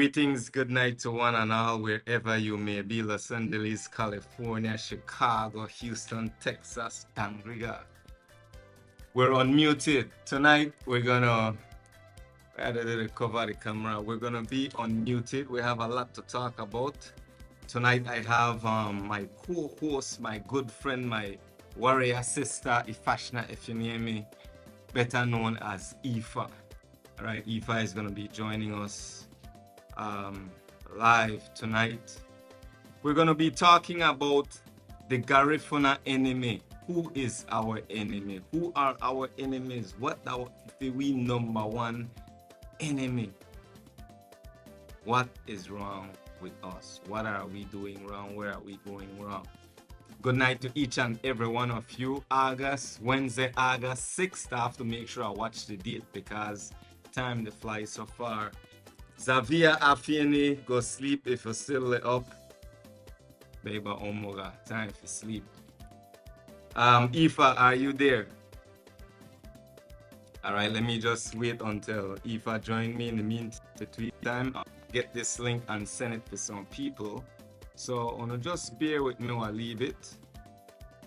Greetings, good night to one and all, wherever you may be. Los Angeles, California, Chicago, Houston, Texas, Dangriga. We're unmuted. Tonight, we're gonna cover the camera. We're gonna be unmuted. We have a lot to talk about. Tonight, I have my co-host, my good friend, my warrior sister, Ifasina Efunyemi, better known as Ifa. All right, Ifa is gonna be joining us live tonight. We're going to be talking about the Garifuna enemy. Who is our enemy? Who are our enemies? What are we number one enemy? What is wrong with us? What are we doing wrong? Where are we going wrong? Good night to each and every one of you. Wednesday, August 6th. I have to make sure I watch the date because time to fly so far. Xavier Afieni, go sleep if you're still up. Baby Omoga, time for sleep. Ifa, are you there? All right, let me just wait until Ifa join me. In the meantime, I'll get this link and send it to some people. So just bear with me or leave it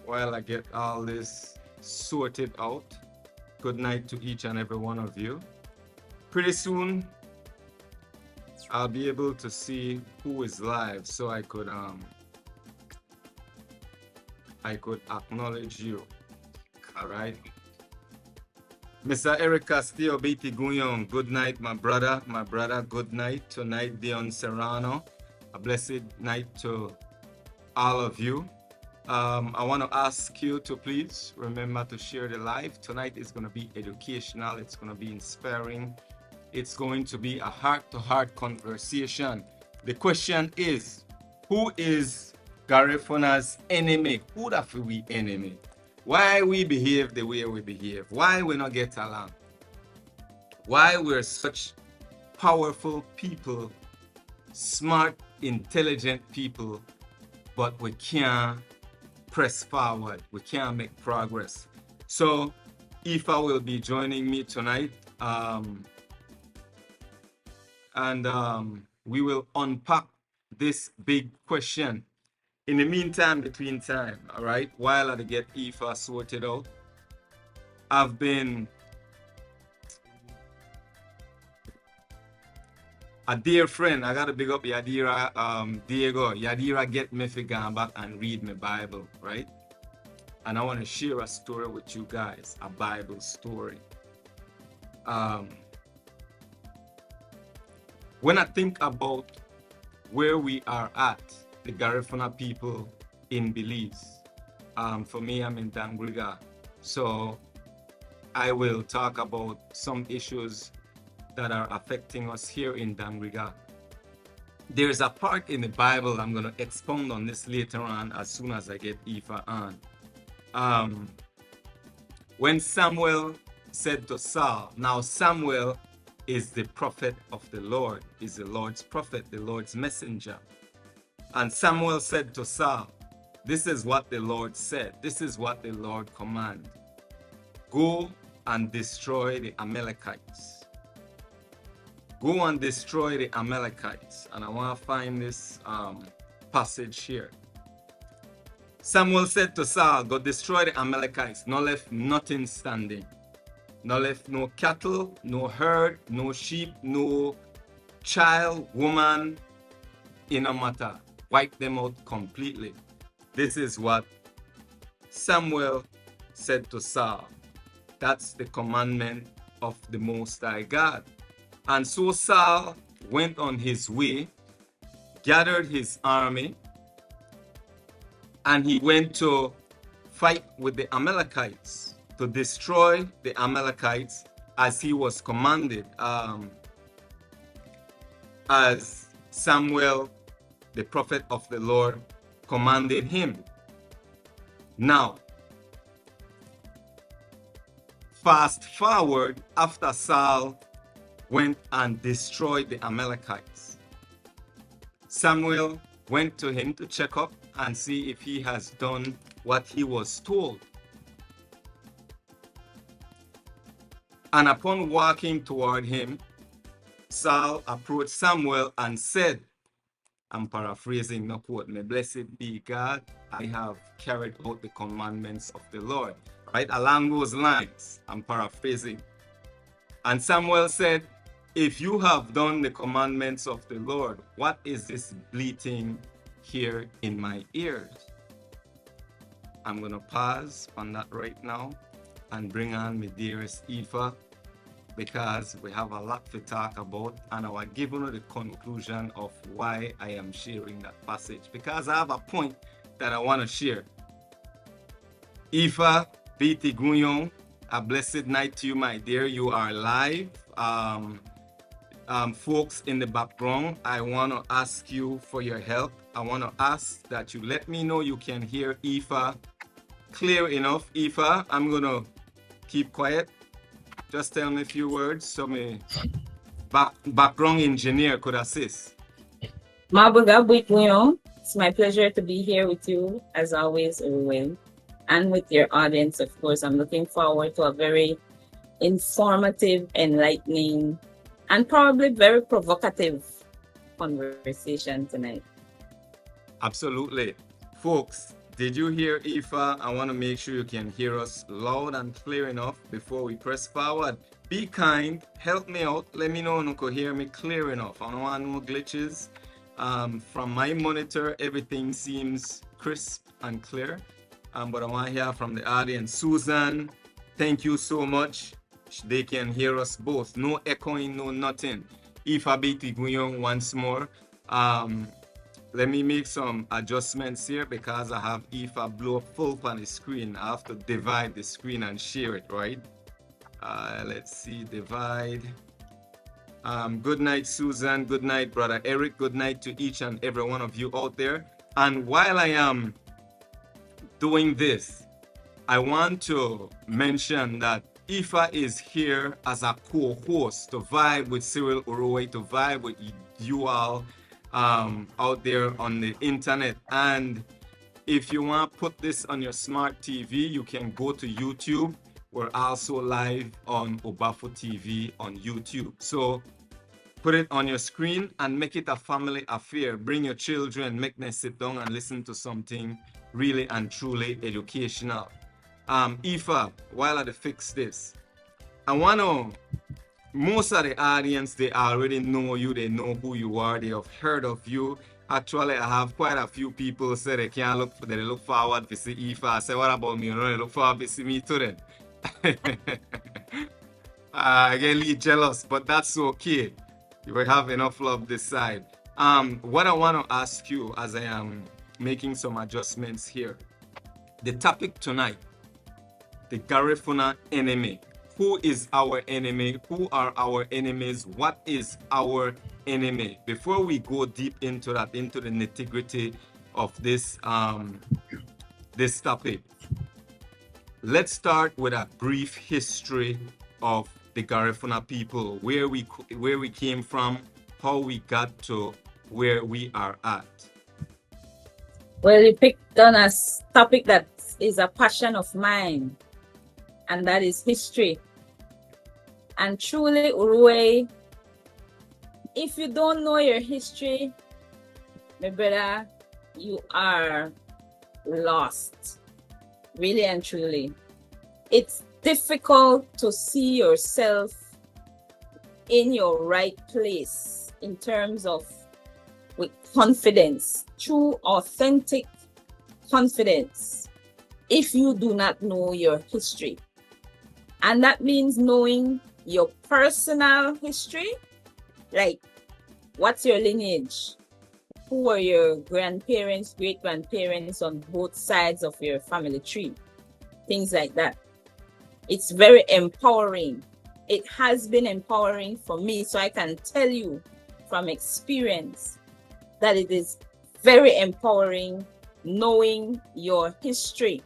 while I get all this sorted out. Good night to each and every one of you. Pretty soon, I'll be able to see who is live, so I could acknowledge you. All right. Mr. Eric Castillo, BT Guyon, good night, my brother. Good night. Tonight, Dion Serrano, a blessed night to all of you. I want to ask you to please remember to share the live. Tonight is going to be educational. It's going to be inspiring. It's going to be a heart-to-heart conversation. The question is, who is Garifuna's enemy? Who the we enemy? Why we behave the way we behave? Why we not get along? Why we're such powerful people, smart, intelligent people, but we can't press forward. We can't make progress. So, Ifa will be joining me tonight. And we will unpack this big question. In the meantime, between time, all right, while I get Ifa sorted out, I've been a dear friend. I got to big up Yadira, Diego. Yadira get me to go back and read my Bible, right? And I want to share a story with you guys, a Bible story. When I think about where we are at, the Garifuna people in Belize, for me, I'm in Dangriga, so I will talk about some issues that are affecting us here in Dangriga. There's a part in the Bible, I'm going to expound on this later on as soon as I get Ifa on. When Samuel said to Saul, now Samuel is the prophet of the Lord, is the Lord's prophet, the Lord's messenger. And Samuel said to Saul, this is what the Lord said, this is what the Lord commanded. Go and destroy the Amalekites. Go and destroy the Amalekites. And I want to find this passage here. Samuel said to Saul, go destroy the Amalekites, not left nothing standing. No left no cattle, no herd, no sheep, no child, woman, in a matter. Wipe them out completely. This is what Samuel said to Saul. That's the commandment of the Most High God. And so Saul went on his way, gathered his army, and he went to fight with the Amalekites, to destroy the Amalekites as he was commanded, as Samuel, the prophet of the Lord, commanded him. Now, fast forward after Saul went and destroyed the Amalekites. Samuel went to him to check up and see if he has done what he was told. And upon walking toward him, Saul approached Samuel and said, I'm paraphrasing, no quote me, blessed be God, I have carried out the commandments of the Lord. Right? Along those lines, I'm paraphrasing. And Samuel said, if you have done the commandments of the Lord, what is this bleating here in my ears? I'm going to pause on that right now and bring on my dearest Aoife, because we have a lot to talk about, and I will give you the conclusion of why I am sharing that passage, because I have a point that I want to share. Aoife, Biti Guyon, a blessed night to you, my dear. You are live. Folks in the background, I want to ask you for your help. I want to ask that you let me know you can hear Aoife clear enough. Aoife, I'm going to keep quiet. Just tell me a few words so my background engineer could assist. It's my pleasure to be here with you, as always, Uruwei, and with your audience, of course. I'm looking forward to a very informative, enlightening, and probably very provocative conversation tonight. Absolutely. Folks, did you hear Aoife? I want to make sure you can hear us loud and clear enough before we press forward. Be kind, help me out, let me know if you can hear me clear enough. I don't want no glitches. From my monitor, everything seems crisp and clear. But I want to hear from the audience. Susan, thank you so much. They can hear us both. No echoing, no nothing. Aoife Biti Guyon once more. Let me make some adjustments here because I have Aoife blow up full on the screen. I have to divide the screen and share it, right? Let's see, divide. Good night, Susan. Good night, Brother Eric. Good night to each and every one of you out there. And while I am doing this, I want to mention that Aoife is here as a co-host to vibe with Cyril Uruwei, to vibe with you all out there on the internet. And if you want to put this on your smart TV, you can go to YouTube. We're also live on Obafu TV on YouTube. So put it on your screen and make it a family affair. Bring your children, make them sit down and listen to something really and truly educational. Aoife, while I fix this, I want to, most of the audience, they already know you, they know who you are, they have heard of you. Actually, I have quite a few people say they can't look, they look forward to see Aoife. I say, what about me? You know, they look forward to see me too then. I get a little jealous, but that's okay. You will have enough love this side. What I want to ask you as I am making some adjustments here, the topic tonight, the Garifuna enemy. Who is our enemy? Who are our enemies? What is our enemy? Before we go deep into that, into the nitty-gritty of this this topic, let's start with a brief history of the Garifuna people, where we came from, how we got to where we are at. Well, you picked on a topic that is a passion of mine, and that is history. And truly, Uruwei, if you don't know your history, my brother, you are lost. Really and truly. It's difficult to see yourself in your right place in terms of with confidence, true, authentic confidence, if you do not know your history. And that means knowing your personal history, like what's your lineage? Who are your grandparents, great-grandparents on both sides of your family tree? Things like that. It's very empowering. It has been empowering for me, so I can tell you from experience that it is very empowering knowing your history.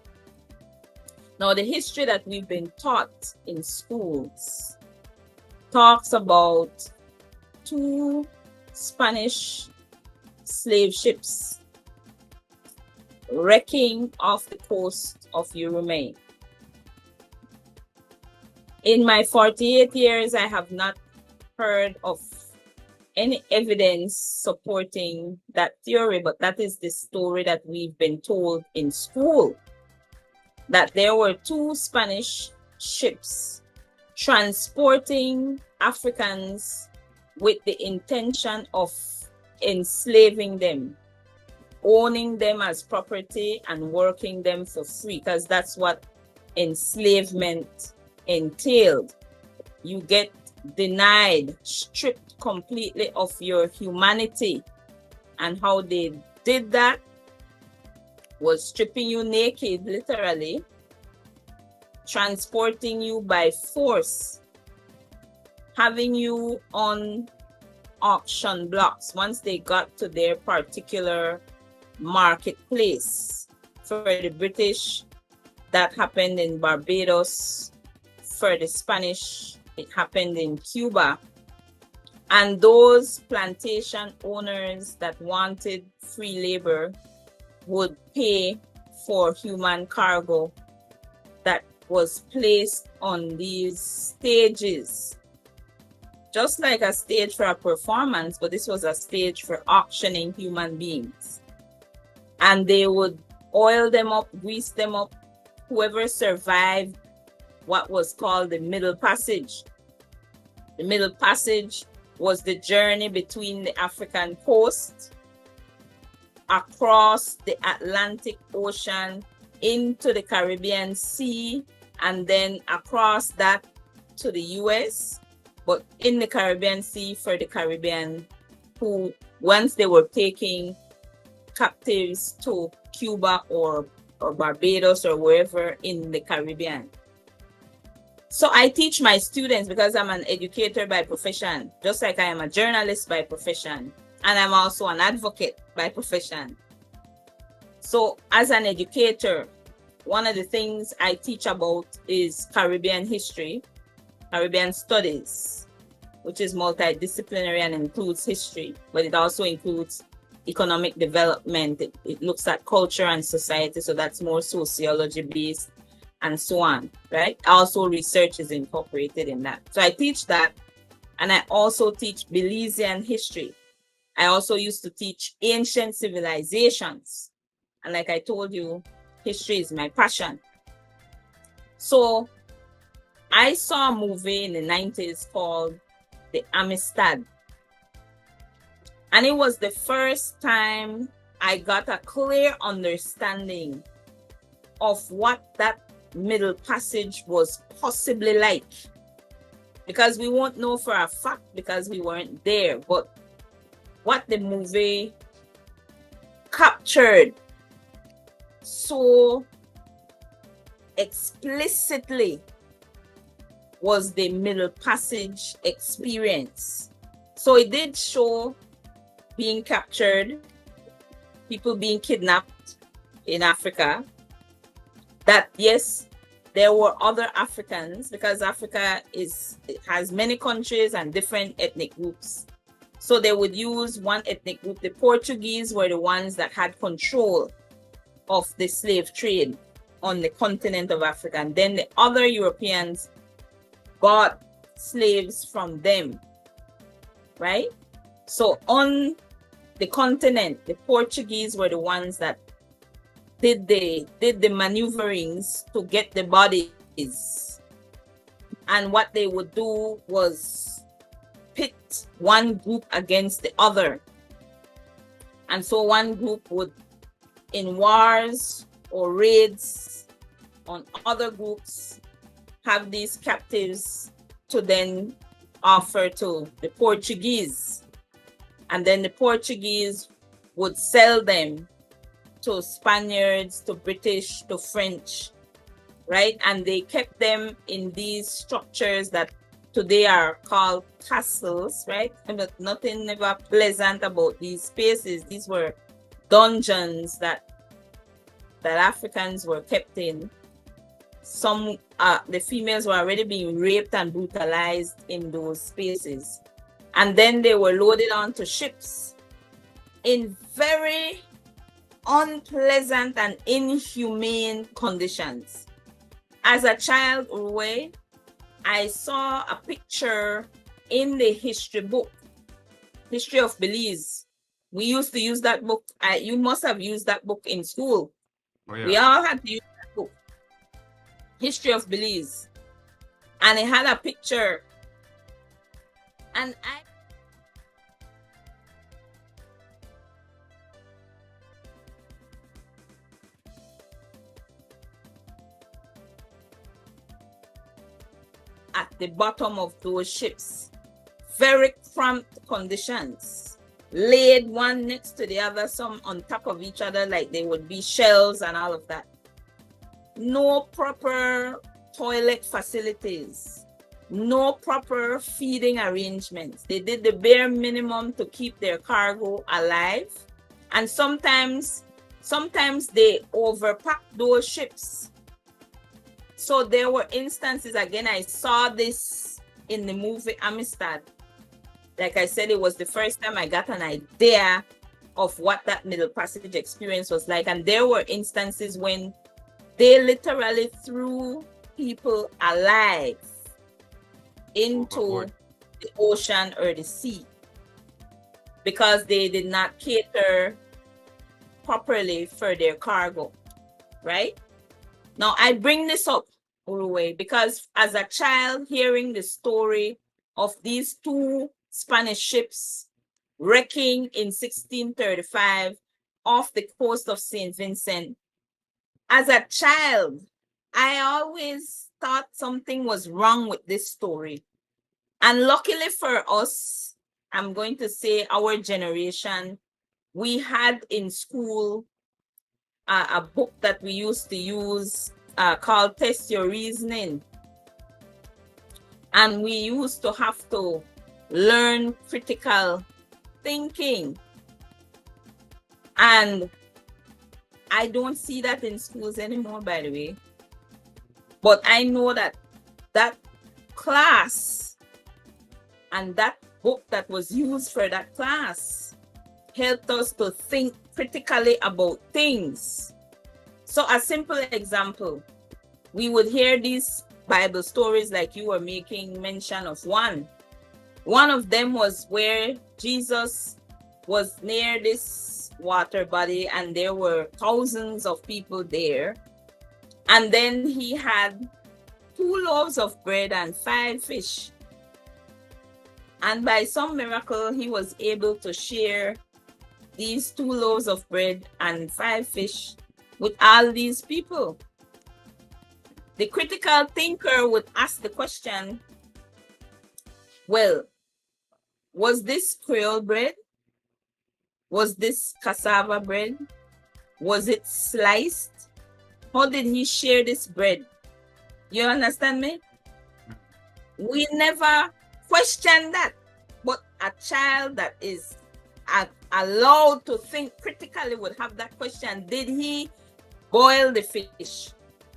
Now, the history that we've been taught in schools talks about 2 Spanish slave ships wrecking off the coast of Uruwei. In my 48 years, I have not heard of any evidence supporting that theory, but that is the story that we've been told in school, that there were two Spanish ships transporting Africans with the intention of enslaving them, owning them as property and working them for free, because that's what enslavement entailed. You get denied, stripped completely of your humanity. And how they did that was stripping you naked, literally, transporting you by force, having you on auction blocks once they got to their particular marketplace. For the British, that happened in Barbados. For the Spanish, it happened in Cuba. And those plantation owners that wanted free labor would pay for human cargo that was placed on these stages. Just like a stage for a performance, but this was a stage for auctioning human beings. And they would oil them up, grease them up, whoever survived what was called the Middle Passage. The Middle Passage was the journey between the African coast, across the Atlantic Ocean, into the Caribbean Sea, and then across that to the US, but in the Caribbean Sea for the Caribbean, who once they were taking captives to Cuba or Barbados or wherever in the Caribbean. So I teach my students because I'm an educator by profession, just like I am a journalist by profession, and I'm also an advocate by profession. So as an educator, one of the things I teach about is Caribbean history, Caribbean studies, which is multidisciplinary and includes history, but it also includes economic development. It looks at culture and society, so that's more sociology based and so on, right? Also research is incorporated in that. So I teach that, and I also teach Belizean history. I also used to teach ancient civilizations. And like I told you, history is my passion. So I saw a movie in the 90s called The Amistad. And it was the first time I got a clear understanding of what that Middle Passage was possibly like. Because we won't know for a fact because we weren't there. But what the movie captured so explicitly was the Middle Passage experience. So it did show being captured, people being kidnapped in Africa, that yes, there were other Africans, because Africa has many countries and different ethnic groups. So they would use one ethnic group. The Portuguese were the ones that had control of the slave trade on the continent of Africa. And then the other Europeans bought slaves from them, right? So on the continent, the Portuguese were the ones that did the maneuverings to get the bodies. And what they would do was pit one group against the other. And so one group would, in wars or raids on other groups, have these captives to then offer to the Portuguese. And then the Portuguese would sell them to Spaniards, to British, to French, right? And they kept them in these structures that today are called castles, right? But nothing ever pleasant about these spaces. These were dungeons that Africans were kept in. Some the females were already being raped and brutalized in those spaces, and then they were loaded onto ships in very unpleasant and inhumane conditions. As a child, Uruwei, I saw a picture in the history book History of Belize. We used to use that book. You must have used that book in school. Oh, yeah. We all had to use that book. History of Belize. And it had a picture. And at the bottom of those ships, very cramped conditions, laid one next to the other, some on top of each other, like they would be shells and all of that. No proper toilet facilities, no proper feeding arrangements. They did the bare minimum to keep their cargo alive. And sometimes they overpacked those ships. So there were instances, again, I saw this in the movie Amistad. Like I said, it was the first time I got an idea of what that Middle Passage experience was like. And there were instances when they literally threw people alive into the ocean or the sea because they did not cater properly for their cargo, right? Now, I bring this up, Uruwei, because as a child, hearing the story of these two Spanish ships wrecking in 1635 off the coast of St. Vincent, as a child, I always thought something was wrong with this story. And luckily for us, I'm going to say our generation, we had in school a book that we used to use called Test Your Reasoning. And we used to have to learn critical thinking. And I don't see that in schools anymore, by the way. But I know that that class and that book that was used for that class helped us to think critically about things. So a simple example, we would hear these Bible stories like you were making mention of one. One of them was where Jesus was near this water body and there were thousands of people there. And then he had 2 loaves of bread and 5 fish. And by some miracle, he was able to share these 2 loaves of bread and 5 fish with all these people. The critical thinker would ask the question, well, was this Creole bread? Was this cassava bread? Was it sliced? How did he share this bread? You understand me? We never questioned that. But a child that is allowed to think critically would have that question. Did he boil the fish?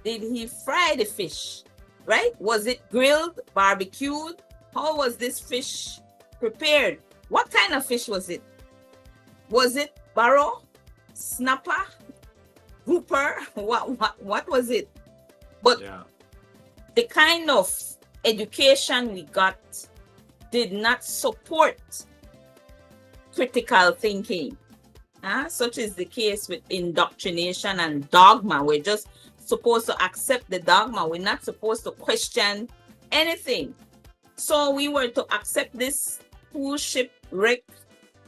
Did he fry the fish? Right? Was it grilled, barbecued? How was this fish prepared? What kind of fish was it? Was it barrow, snapper, grouper? What was it? But the kind of education we got did not support critical thinking. Such is the case with indoctrination and dogma. We're just supposed to accept the dogma. We're not supposed to question anything. So we were to accept this cruise ship wreck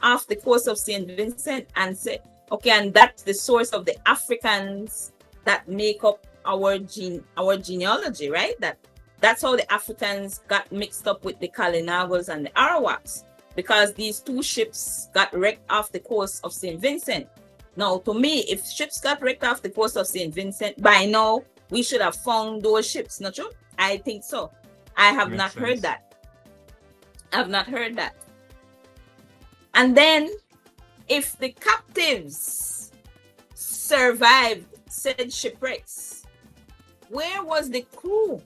off the coast of St. Vincent and say, okay, and that's the source of the Africans that make up our genealogy, right? That's how the Africans got mixed up with the Kalinagos and the Arawaks, because these 2 ships got wrecked off the coast of St. Vincent. Now, to me, if ships got wrecked off the coast of St. Vincent, by now, we should have found those ships, not true? I think so. I have not heard that. I've not heard that. And then, if the captives survived said shipwrecks, where was the crew?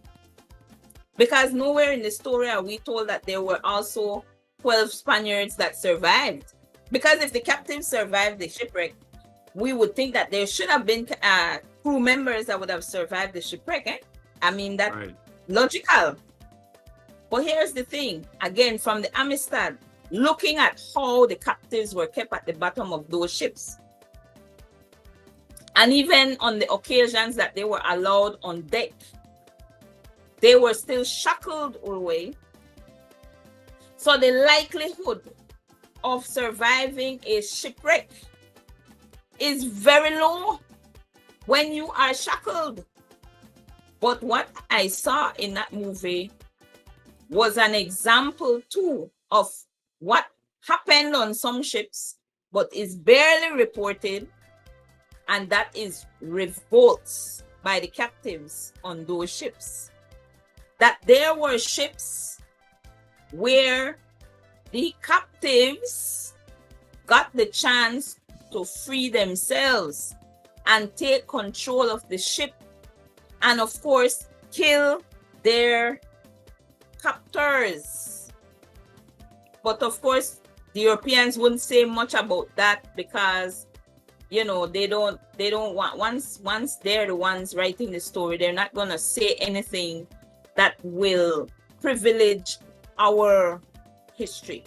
Because nowhere in the story are we told that there were also 12 Spaniards that survived. Because if the captives survived the shipwreck, we would think that there should have been crew members that would have survived the shipwreck. I mean, that's logical. But here's the thing, again, from the Amistad, looking at how the captives were kept at the bottom of those ships. And even on the occasions that they were allowed on deck, they were still shackled away. So the likelihood of surviving a shipwreck is very low when you are shackled. But what I saw in that movie was an example too of what happened on some ships, but is barely reported, and that is revolts by the captives on those ships. That there were ships where the captives got the chance to free themselves and take control of the ship, and of course kill their captors. But of course the Europeans wouldn't say much about that, because you know they don't want, once they're the ones writing the story, they're not going to say anything that will privilege our history.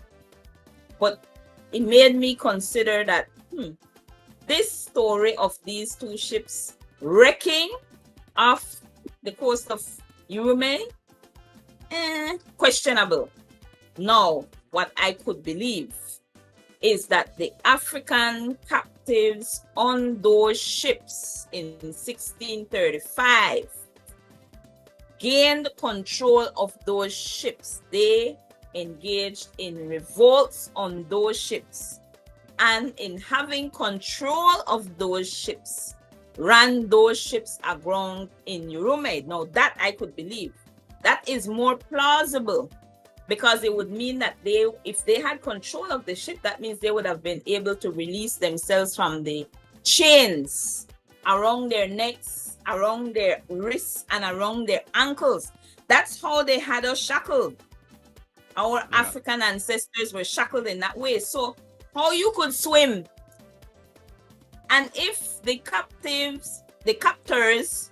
But it made me consider that this story of these two ships wrecking off the coast of Uruwei, questionable. Now, what I could believe is that the African captives on those ships in 1635 gained control of those ships. They engaged in revolts on those ships, and in having control of those ships, ran those ships aground in Uruwei. Now that I could believe. That is more plausible, because it would mean that if they had control of the ship, that means they would have been able to release themselves from the chains around their necks, around their wrists, and around their ankles. That's how they had us shackled. Our African ancestors were shackled in that way. So how you could swim? And if the captors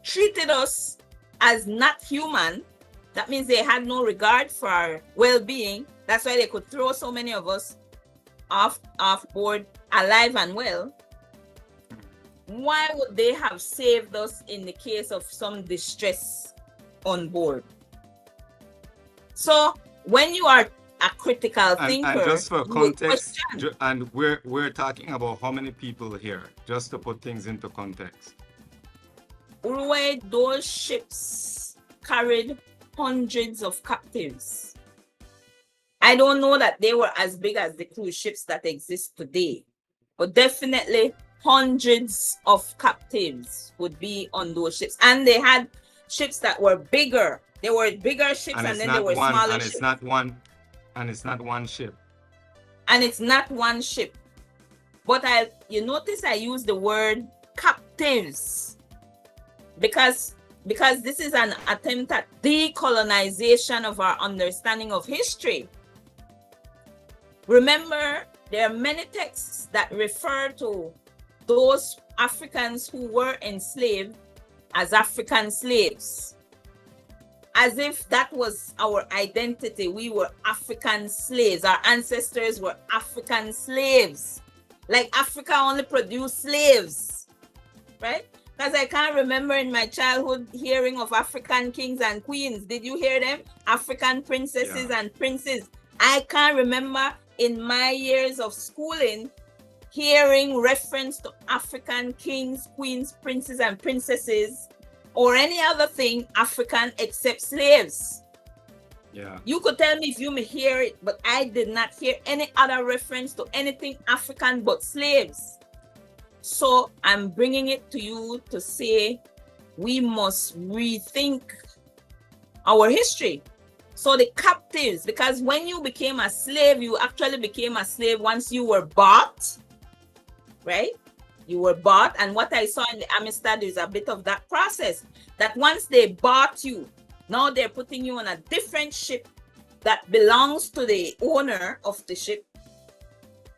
treated us as not human, that means they had no regard for our well-being. That's why they could throw so many of us off board alive and well. Why would they have saved us in the case of some distress on board? So when you are a critical thinker, and just for context, and we're talking about how many people here, just to put things into context. Uruwei, those ships carried hundreds of captives. I don't know that they were as big as the cruise ships that exist today, but definitely hundreds of captives would be on those ships. And they had ships that were bigger. They were bigger ships, and then there were smaller ships. It's not one ship. And it's not one ship. But you notice I use the word captives because this is an attempt at decolonization of our understanding of history. Remember, there are many texts that refer to those Africans who were enslaved as African slaves, as if that was our identity. We were African slaves. Our ancestors were African slaves. Like Africa only produced slaves, right? Because I can't remember in my childhood hearing of African kings and queens. Did you hear them? African princesses and princes. I can't remember in my years of schooling hearing reference to African kings, queens, princes, and princesses, or any other thing African except slaves. Yeah. You could tell me if you may hear it, but I did not hear any other reference to anything African but slaves. So I'm bringing it to you to say we must rethink our history. So the captives, because when you became a slave, you actually became a slave once you were bought, right? You were bought. And what I saw in the Amistad is a bit of that process, that once they bought you, now they're putting you on a different ship that belongs to the owner of the ship,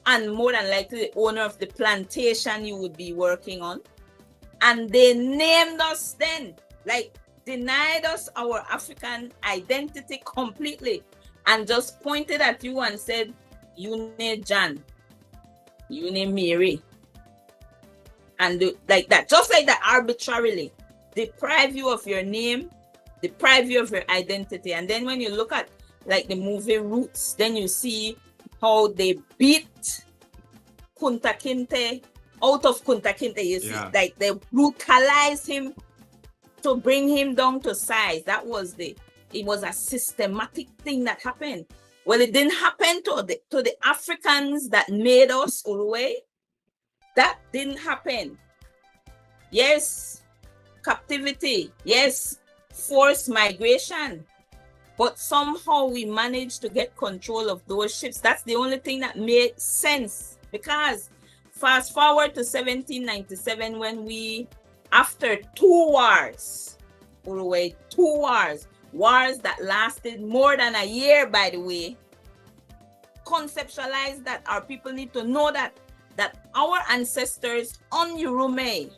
and more than likely the owner of the plantation you would be working on. And they named us then, like denied us our African identity completely, and just pointed at you and said, you name John, you name Mary, and like that, just like that, arbitrarily deprive you of your name, deprive you of your identity. And then when you look at like the movie Roots, then you see how they beat Kunta Kinte out of Kunta Kinte. You see, like they brutalized him to bring him down to size. It was a systematic thing that happened. Well, it didn't happen to the Africans that made us, Uruwei. That didn't happen. Yes, captivity. Yes, forced migration. But somehow we managed to get control of those ships. That's the only thing that made sense. Because fast forward to 1797, when we, after 2 wars, Uruwei, 2 wars that lasted more than a year, by the way, conceptualized that our people need to know that our ancestors on Uruwei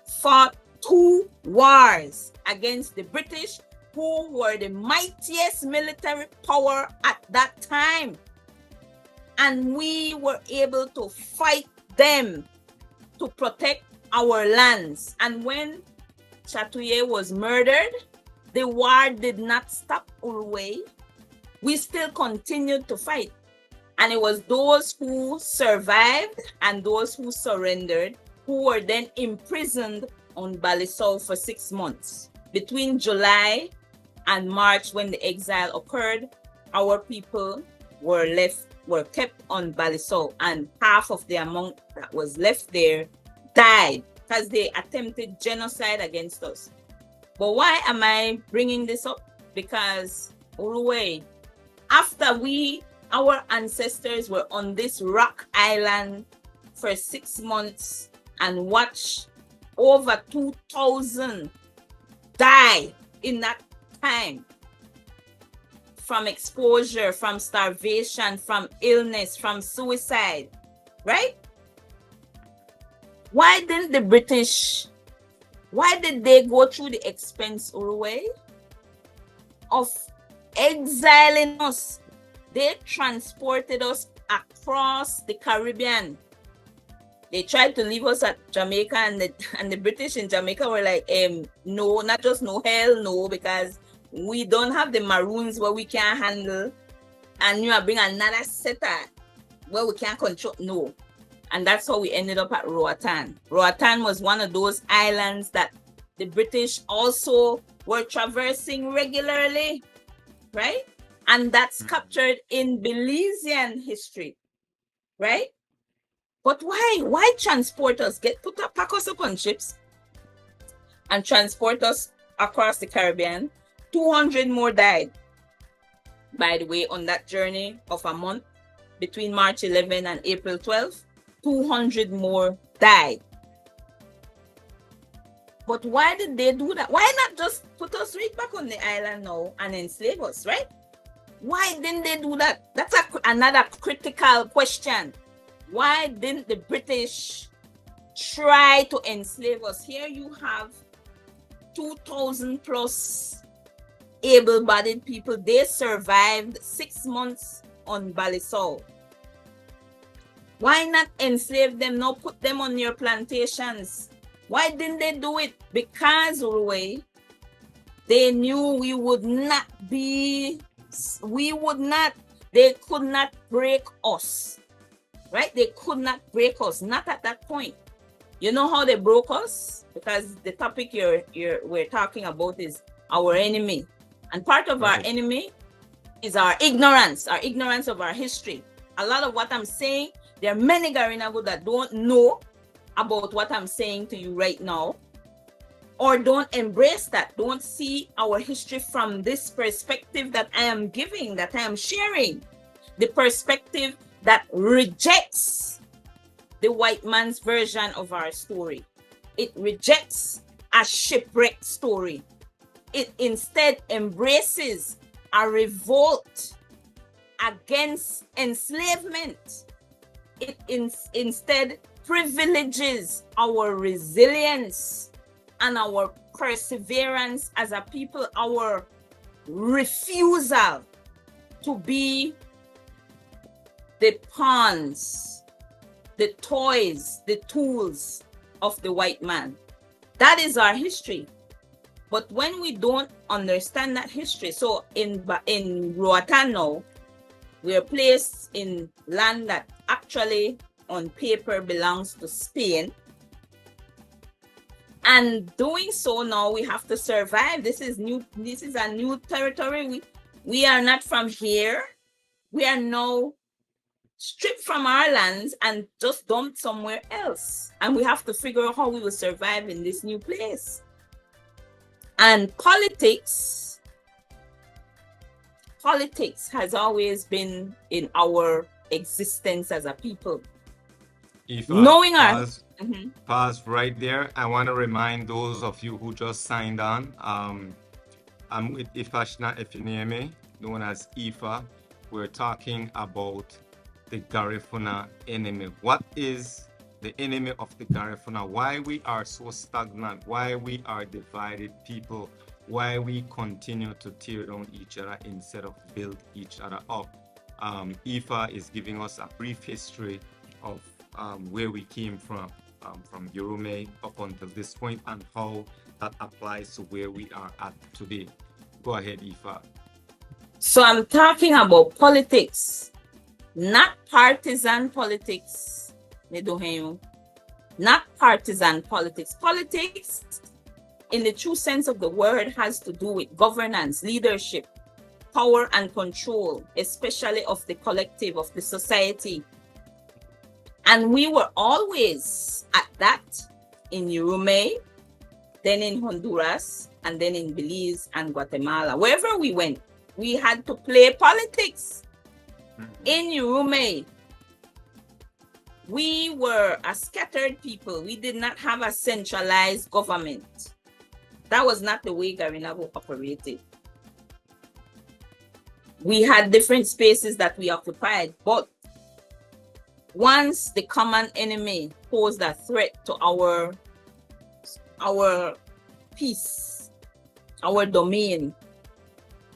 fought 2 wars against the British, who were the mightiest military power at that time. And we were able to fight them to protect our lands. And when Chatouye was murdered, the war did not stop, Uruwei. We still continued to fight. And it was those who survived and those who surrendered who were then imprisoned on Balisol for 6 months. Between July and March, when the exile occurred, our people were kept on Balisol, and half of the amount that was left there died because they attempted genocide against us. But why am I bringing this up? Because Uruwei, after our ancestors were on this rock island for 6 months and watched over 2,000 die in that time, from exposure, from starvation, from illness, from suicide, right? Why did they go through the expense, Uruwei, of exiling us? They transported us across the Caribbean. They tried to leave us at Jamaica, and the British in Jamaica were like, no, not just no, hell no, because we don't have the Maroons where we can't handle, and you are bring another setter where we can't control. No. And that's how we ended up at Roatan. Roatan was one of those islands that the British also were traversing regularly, right? And that's captured in Belizean history, right? But why transport us? Pack us up on ships and transport us across the Caribbean. 200 more died, by the way, on that journey of a month between March 11 and April 12. 200 more died. But why did they do that? Why not just put us right back on the island now and enslave us, right? Why didn't they do that? That's another critical question. Why didn't the British try to enslave us? Here you have 2,000 plus able-bodied people. They survived 6 months on Balisol. Why not enslave them? Now put them on your plantations. Why didn't they do it? Because, Uruwei, they knew they could not break us, right? They could not break us, not at that point. You know how they broke us? Because the topic we're talking about is our enemy. And part of our enemy is our ignorance of our history. A lot of what I'm saying, there are many Garinago that don't know about what I'm saying to you right now, or don't embrace that, don't see our history from this perspective that I am giving, that I am sharing. The perspective that rejects the white man's version of our story. It rejects a shipwreck story. It instead embraces a revolt against enslavement. It instead privileges our resilience and our perseverance as a people, our refusal to be the pawns, the toys, the tools of the white man. That is our history. But when we don't understand that history, so in Roatan now, we are placed in land that actually on paper belongs to Spain. And doing so now, we have to survive. This is a new territory. We are not from here. We are now stripped from our lands and just dumped somewhere else. And we have to figure out how we will survive in this new place. And politics has always been in our existence as a people. Knowing our pause right there. I want to remind those of you who just signed on. I'm with Ifasina Efunyemi, known as Ifa. We're talking about the Garifuna enemy. What is the enemy of the Garifuna? Why we are so stagnant? Why we are divided people? Why we continue to tear down each other instead of build each other up? Ifa is giving us a brief history of where we came from Uruwei up until this point and how that applies to where we are at today. Go ahead, Ifa. So I'm talking about politics, not partisan politics. Not partisan politics. Politics, in the true sense of the word, has to do with governance, leadership, power and control, especially of the collective, of the society. And we were always at that in Uruwei, then in Honduras, and then in Belize and Guatemala. Wherever we went, we had to play politics. In Uruwei, we were a scattered people. We did not have a centralized government. That was not the way Garinago operated. We had different spaces that we occupied, but once the common enemy posed a threat to our peace, our domain,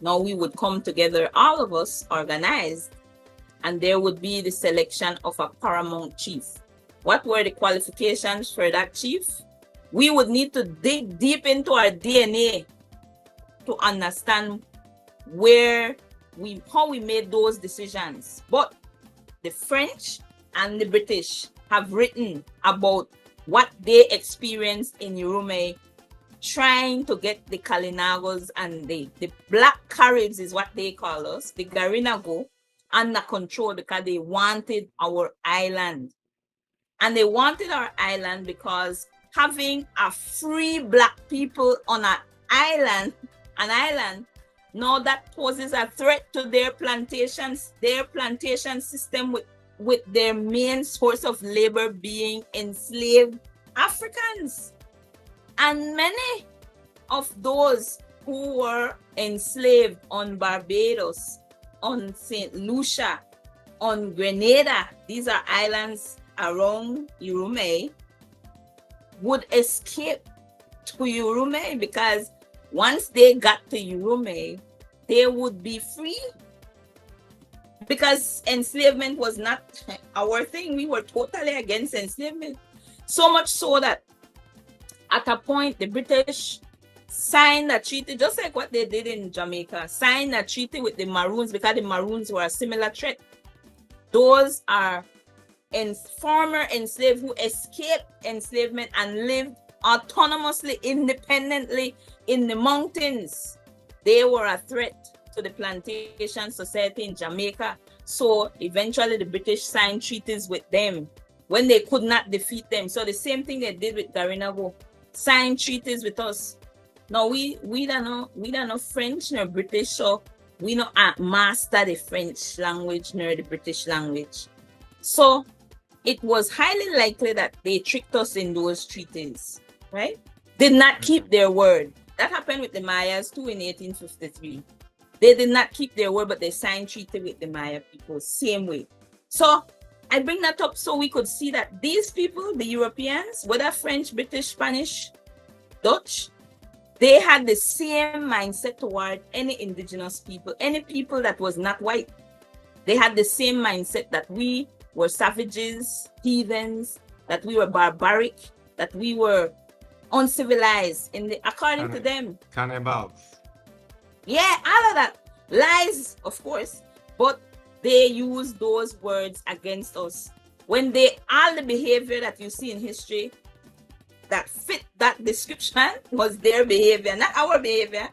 now we would come together, all of us organized, and there would be the selection of a paramount chief. What were the qualifications for that chief? We would need to dig deep into our DNA to understand how we made those decisions. But the French and the British have written about what they experienced in Uruwei, trying to get the Kalinagos and the Black Caribs is what they call us, the Garinago, under control because they wanted our island. And they wanted our island because having a free Black people on an island, now that poses a threat to their plantation system with their main source of labor being enslaved Africans. And many of those who were enslaved on Barbados, on St. Lucia, on Grenada, these are islands around Uruwei, would escape to Uruwei because once they got to Uruwei, they would be free. Because enslavement was not our thing. We were totally against enslavement. So much so that at a point, the British signed a treaty, just like what they did in Jamaica, signed a treaty with the Maroons because the Maroons were a similar threat. Those are former enslaved who escaped enslavement and lived autonomously, independently in the mountains. They were a threat to the plantation society in Jamaica. So eventually the British signed treaties with them when they could not defeat them. So the same thing they did with Garinago, signed treaties with us. Now we don't know French nor British, so we don't master the French language nor the British language. So it was highly likely that they tricked us in those treaties, right? Did not keep their word. That happened with the Mayas too in 1853. They did not keep their word, but they signed treaty with the Maya people, same way. So I bring that up so we could see that these people, the Europeans, whether French, British, Spanish, Dutch, they had the same mindset toward any indigenous people, any people that was not white. They had the same mindset that we were savages, heathens, that we were barbaric, that we were uncivilized, according to them. Cannibals. Yeah, all of that. Lies, of course, but they use those words against us. When all the behavior that you see in history that fit that description was their behavior, not our behavior,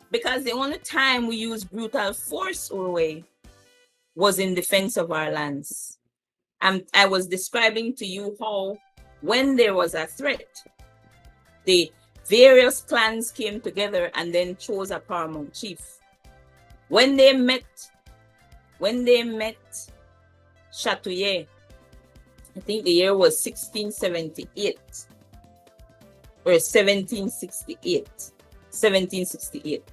because the only time we used brutal force, Uruwei, was in defense of our lands. And I was describing to you how when there was a threat, the various clans came together and then chose a paramount chief. When they met Chatouye, I think the year was 1678 or 1768.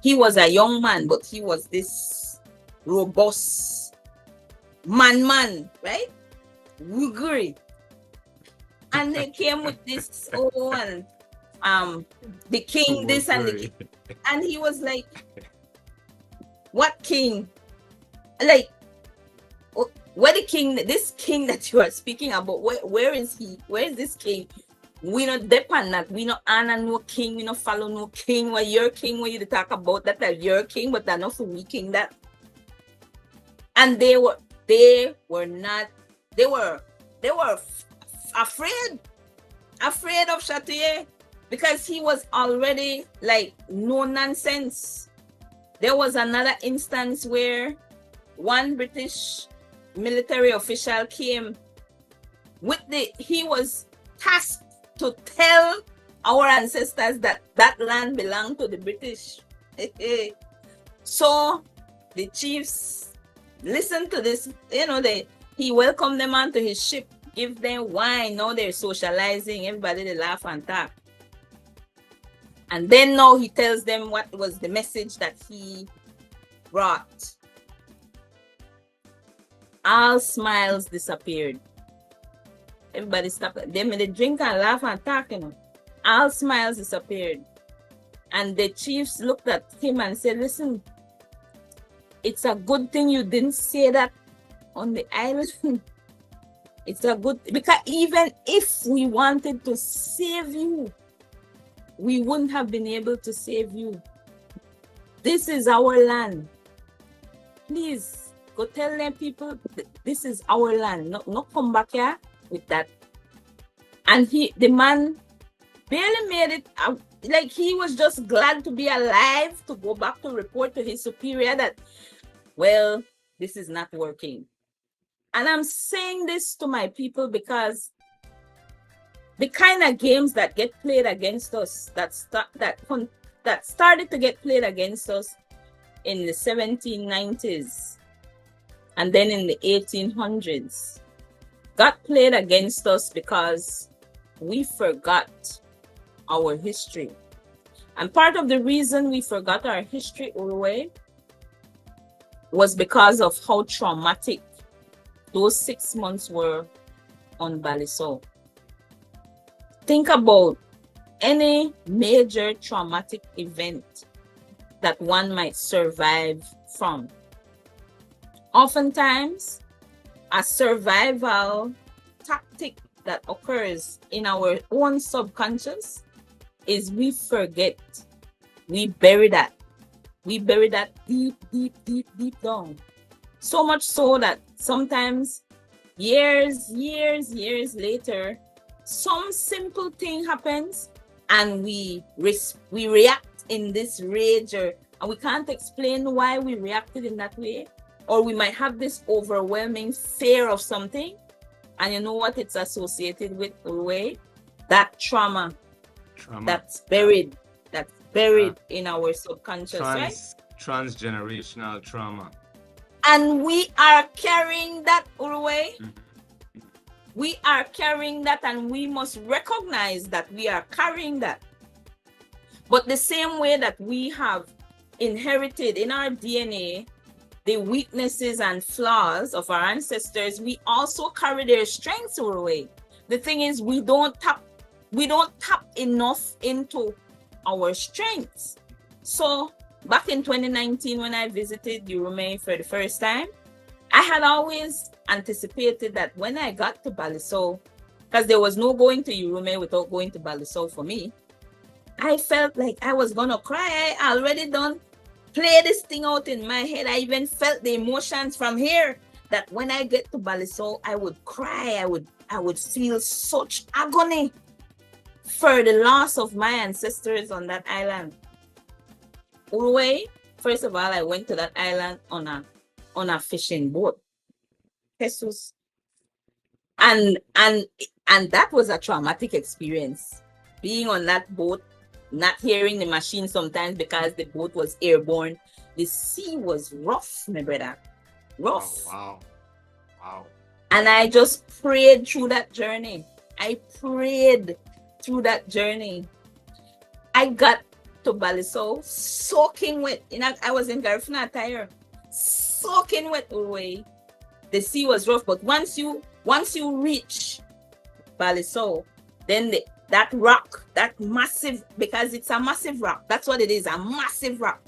He was a young man, but he was this robust man, right? Wuguri. And they came with this the king, this and the king. And he was like, what king? Like, where the king, this king that you are speaking about, where is he? Where is this king? We not depend that. We not honor no king. We not follow no king. What your king, when you talk about that your king, but that not for we king that. And they were afraid of Chatouye because he was already like no nonsense. There was another instance where one British military official came he was tasked to tell our ancestors that land belonged to the British. So the chiefs listened to this, he welcomed them onto his ship, give them wine. Now they're socializing, everybody they laugh and talk. And then now he tells them what was the message that he brought. All smiles disappeared. Everybody stopped. They made a drink and laugh and talk, All smiles disappeared. And the chiefs looked at him and said, listen, it's a good thing you didn't say that on the island. It's a good, because even if we wanted to save you, we wouldn't have been able to save you. This is our land. Please go tell them people, this is our land. Not come back here with that. And the man barely made it out. Like he was just glad to be alive to go back to report to his superior that, well, this is not working. And I'm saying this to my people because the kind of games that get played against us, that started to get played against us in the 1790s and then in the 1800s, got played against us because we forgot our history. And part of the reason we forgot our history, Uruwei, was because of how traumatic those 6 months were on Balisol. Think about any major traumatic event that one might survive from. Oftentimes, a survival tactic that occurs in our own subconscious is we forget. We bury that. We bury that deep, deep, deep, deep down. So much so that sometimes years later, some simple thing happens and we react in this rage, and we can't explain why we reacted in that way. Or we might have this overwhelming fear of something, and you know what it's associated with, Uruwei? That trauma. That's buried in our subconscious, right? Transgenerational trauma. And we are carrying that, Uruwei. We are carrying that, and we must recognize that we are carrying that. But the same way that we have inherited in our DNA the weaknesses and flaws of our ancestors, we also carry their strengths, Uruwei. The thing is, we don't tap enough into our strengths. So back in 2019, when I visited Uruwei for the first time, I had always anticipated that when I got to Balisau, because there was no going to Uruwei without going to Balisau for me, I felt like I was gonna cry. I already done play this thing out in my head. I even felt the emotions from here that when I get to Balisau, I would cry. I would feel such agony for the loss of my ancestors on that island. Uruwei, first of all, I went to that island on a fishing boat. Jesus. And that was a traumatic experience. Being on that boat, not hearing the machine sometimes because the boat was airborne. The sea was rough, my brother. Rough. Oh, wow. And I just prayed through that journey. I prayed through that journey. I got to Balisau soaking wet. I was in Garifuna attire, soaking wet Uruwei. The sea was rough, but once you reach Balisau, then that rock, that massive, because it's a massive rock. That's what it is, a massive rock.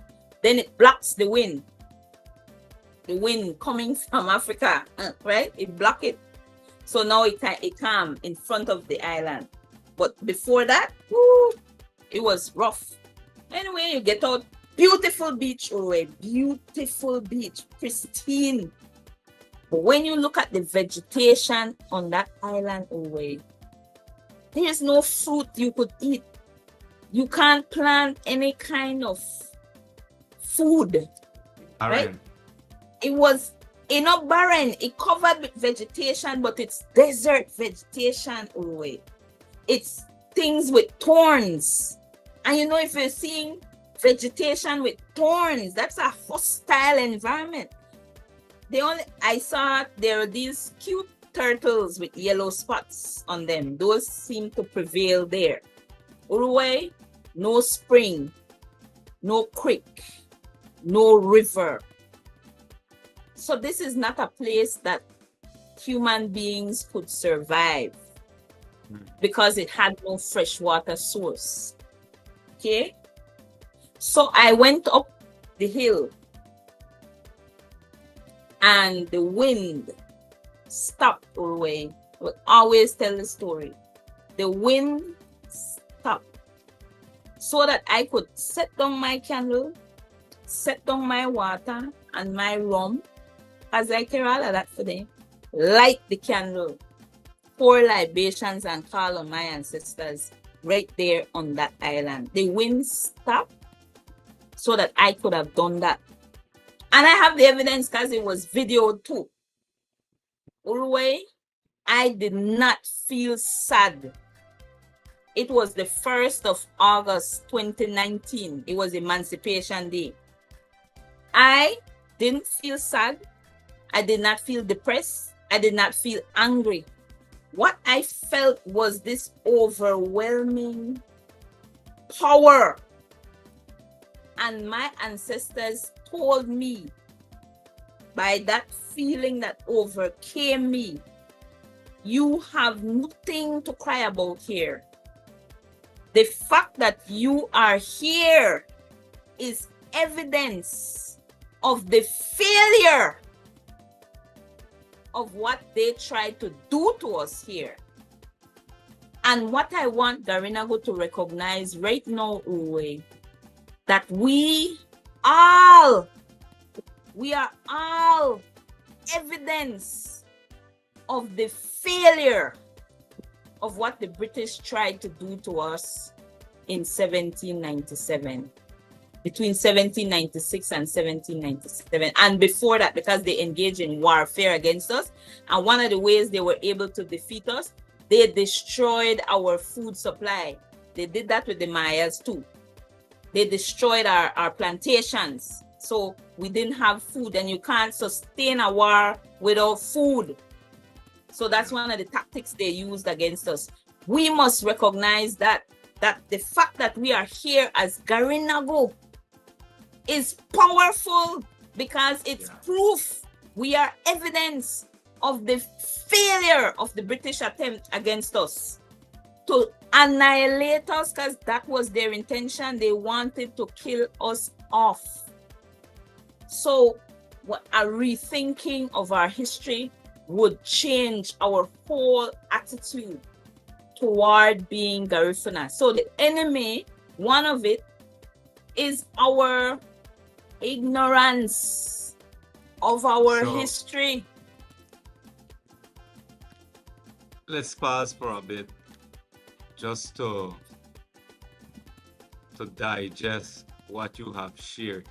Then it blocks the wind. The wind coming from Africa, right? It blocked it. So now it calm in front of the island. But before that, it was rough. Anyway, you get out, beautiful beach, Uruwei, beautiful beach, pristine. But when you look at the vegetation on that island, Uruwei, there is no fruit you could eat. You can't plant any kind of food, right? It was not barren. It covered with vegetation, but it's desert vegetation, Uruwei. It's things with thorns. And if you're seeing vegetation with thorns, that's a hostile environment. I saw there are these cute turtles with yellow spots on them. Those seem to prevail there. Uruwei, no spring, no creek, no river. So this is not a place that human beings could survive because it had no freshwater source. Okay? So I went up the hill and the wind stopped Uruwei. I will always tell the story. The wind stopped so that I could set down my candle, set down my water and my rum, as I carry all of that for them, light the candle, pour libations and call on my ancestors right there on that island. The wind stopped so that I could have done that. And I have the evidence because it was videoed too. Uruwei, I did not feel sad. It was the 1st of August 2019. It was Emancipation Day. I didn't feel sad. I did not feel depressed. I did not feel angry. What I felt was this overwhelming power. And my ancestors told me, by that feeling that overcame me, you have nothing to cry about here. The fact that you are here is evidence of the failure of what they tried to do to us here. And what I want Garinago to recognize right now, Uruwei, that we are all evidence of the failure of what the British tried to do to us in 1797. Between 1796 and 1797, and before that, because they engaged in warfare against us. And one of the ways they were able to defeat us, they destroyed our food supply. They did that with the Mayas too. They destroyed our plantations, so we didn't have food, and you can't sustain a war without food. So that's one of the tactics they used against us. We must recognize that the fact that we are here as Garinago is powerful, because it's proof. We are evidence of the failure of the British attempt against us to annihilate us, because that was their intention. They wanted to kill us off. So a rethinking of our history would change our whole attitude toward being Garifuna. So the enemy, one of it, is our ignorance of our history. Let's pause for a bit just to digest what you have shared.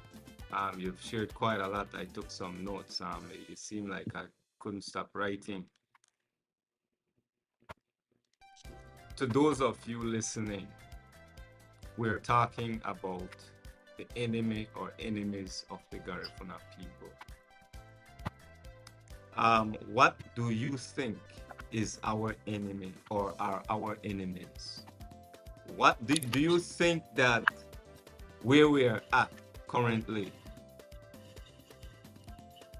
You've shared quite a lot. I took some notes. It seemed like I couldn't stop writing. To those of you listening, we're talking about the enemy or enemies of the Garifuna people. What do you think is our enemy or are our enemies? What do you think that where we are at currently,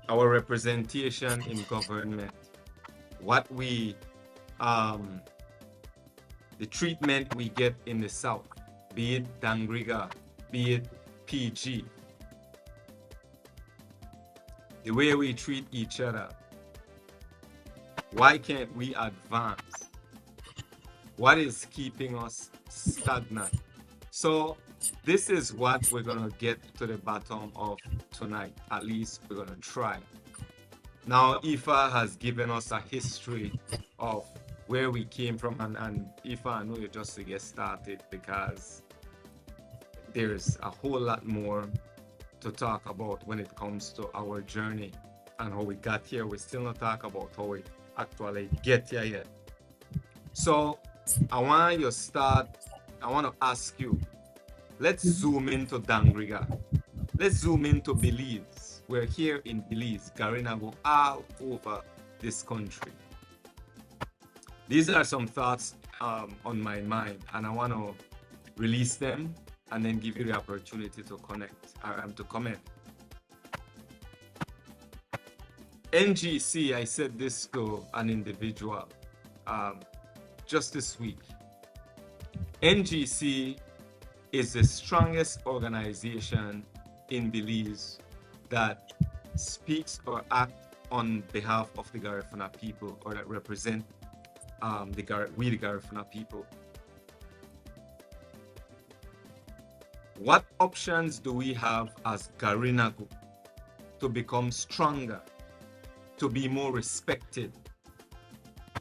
our representation in government, what we the treatment we get in the South, be it Dangriga, be it PG, the way we treat each other, why can't we advance? What is keeping us stagnant? So this is what we're going to get to the bottom of tonight. At least we're going to try. Now, Ifa has given us a history of where we came from. And Ifa, I know you're just to get started because there's a whole lot more to talk about when it comes to our journey and how we got here. We still not talk about how we actually get here yet. So I want to ask you, let's zoom into Dangriga. Let's zoom into Belize. We're here in Belize. Garina go all over this country. These are some thoughts on my mind, and I want to release them and then give you the opportunity to to comment. NGC, I said this to an individual just this week. NGC is the strongest organization in Belize that speaks or acts on behalf of the Garifuna people, or that represent the Garifuna people. What options do we have as Garinagu to become stronger, to be more respected,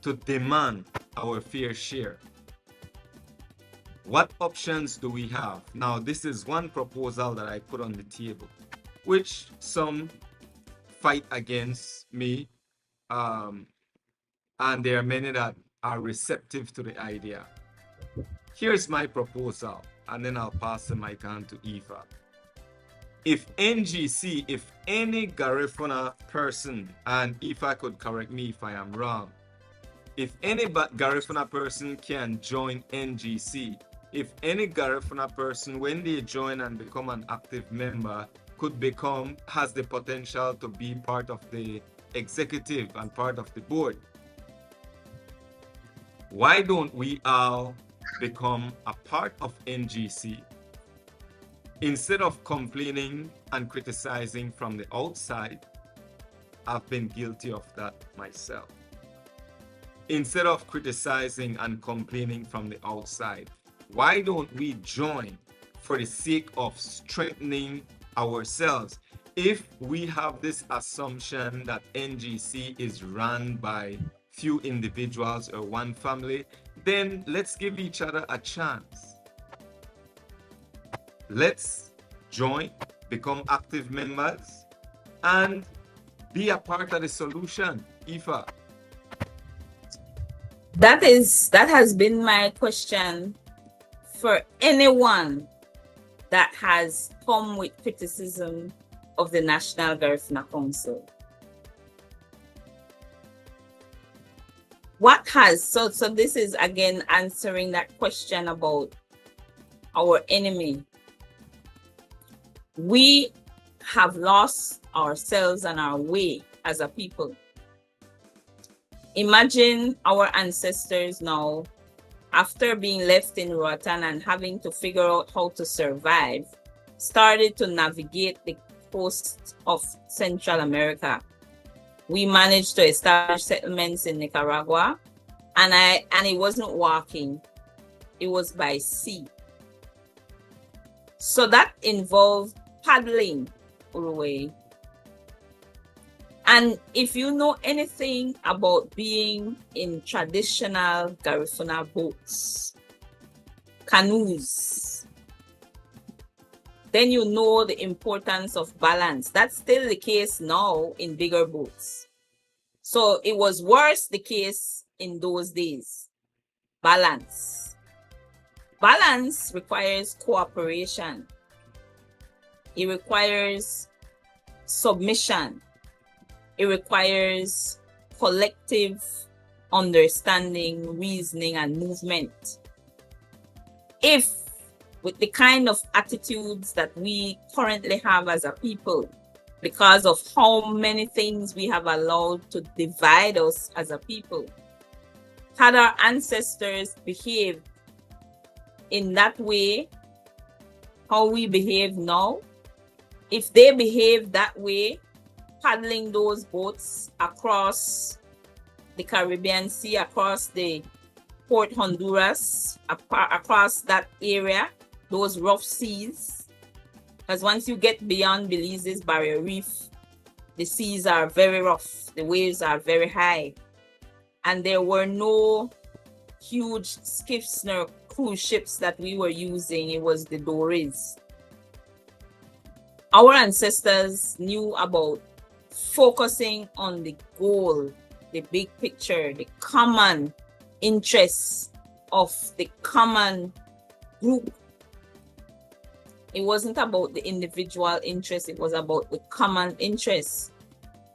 to demand our fair share? What options do we have? Now, this is one proposal that I put on the table, which some fight against me, and there are many that are receptive to the idea. Here's my proposal, and then I'll pass the mic on to Ifa. If NGC, if any Garifuna person, and Ifa could correct me if I am wrong, if any Garifuna person can join NGC, if any Garifuna person, when they join and become an active member, has the potential to be part of the executive and part of the board, why don't we all become a part of NGC? Instead of complaining and criticizing from the outside, I've been guilty of that myself. Instead of criticizing and complaining from the outside, why don't we join for the sake of strengthening ourselves? If we have this assumption that NGC is run by few individuals or one family, then let's give each other a chance. Let's join, become active members, and be a part of the solution. Ifa. That has been my question for anyone that has come with criticism of the National Garifuna Council. So this is again answering that question about our enemy. We have lost ourselves and our way as a people. Imagine our ancestors now after being left in Roatan and having to figure out how to survive, started to navigate the coast of Central America. We managed to establish settlements in Nicaragua, and it wasn't walking, it was by sea. So that involved paddling, Uruwei. And if you know anything about being in traditional Garifuna boats, canoes, then you know the importance of balance. That's still the case now in bigger boats. So it was worse the case in those days. Balance. Balance requires cooperation. It requires submission. It requires collective understanding, reasoning, and movement. If with the kind of attitudes that we currently have as a people, because of how many things we have allowed to divide us as a people, had our ancestors behaved in that way, how we behave now, if they behave that way, paddling those boats across the Caribbean Sea, across the Port Honduras, across that area, those rough seas, because once you get beyond Belize's barrier reef, the seas are very rough, the waves are very high, and there were no huge skiffs nor cruise ships that we were using. It was the dories. Our ancestors knew about focusing on the goal, the big picture, the common interests of the common group. It wasn't about the individual interest, it was about the common interests.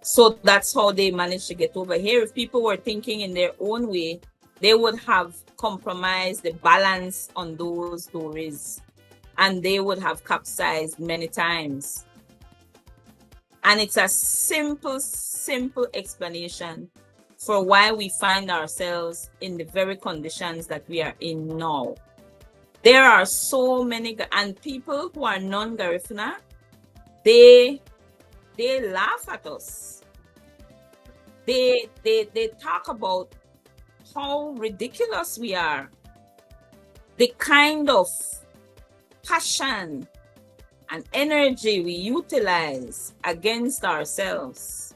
So that's how they managed to get over here. If people were thinking in their own way, they would have compromised the balance on those dories, and they would have capsized many times. And it's a simple explanation for why we find ourselves in the very conditions that we are in now. There are so many, and people who are non-Garifuna, they laugh at us. They talk about how ridiculous we are. The kind of passion and energy we utilize against ourselves.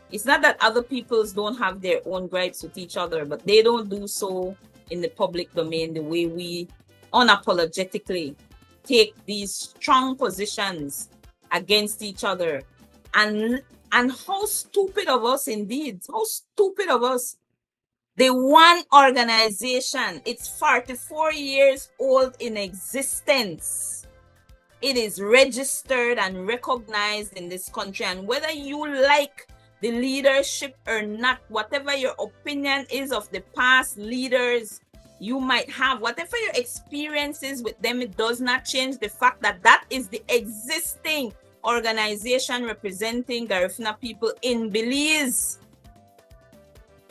It's not that other peoples don't have their own gripes with each other, but they don't do so in the public domain the way we unapologetically take these strong positions against each other. And how stupid of us indeed, how stupid of us. The one organization, it's 44 years old in existence. It is registered and recognized in this country. And whether you like the leadership or not, whatever your opinion is of the past leaders you might have, whatever your experiences with them, it does not change the fact that that is the existing organization representing Garifuna people in Belize.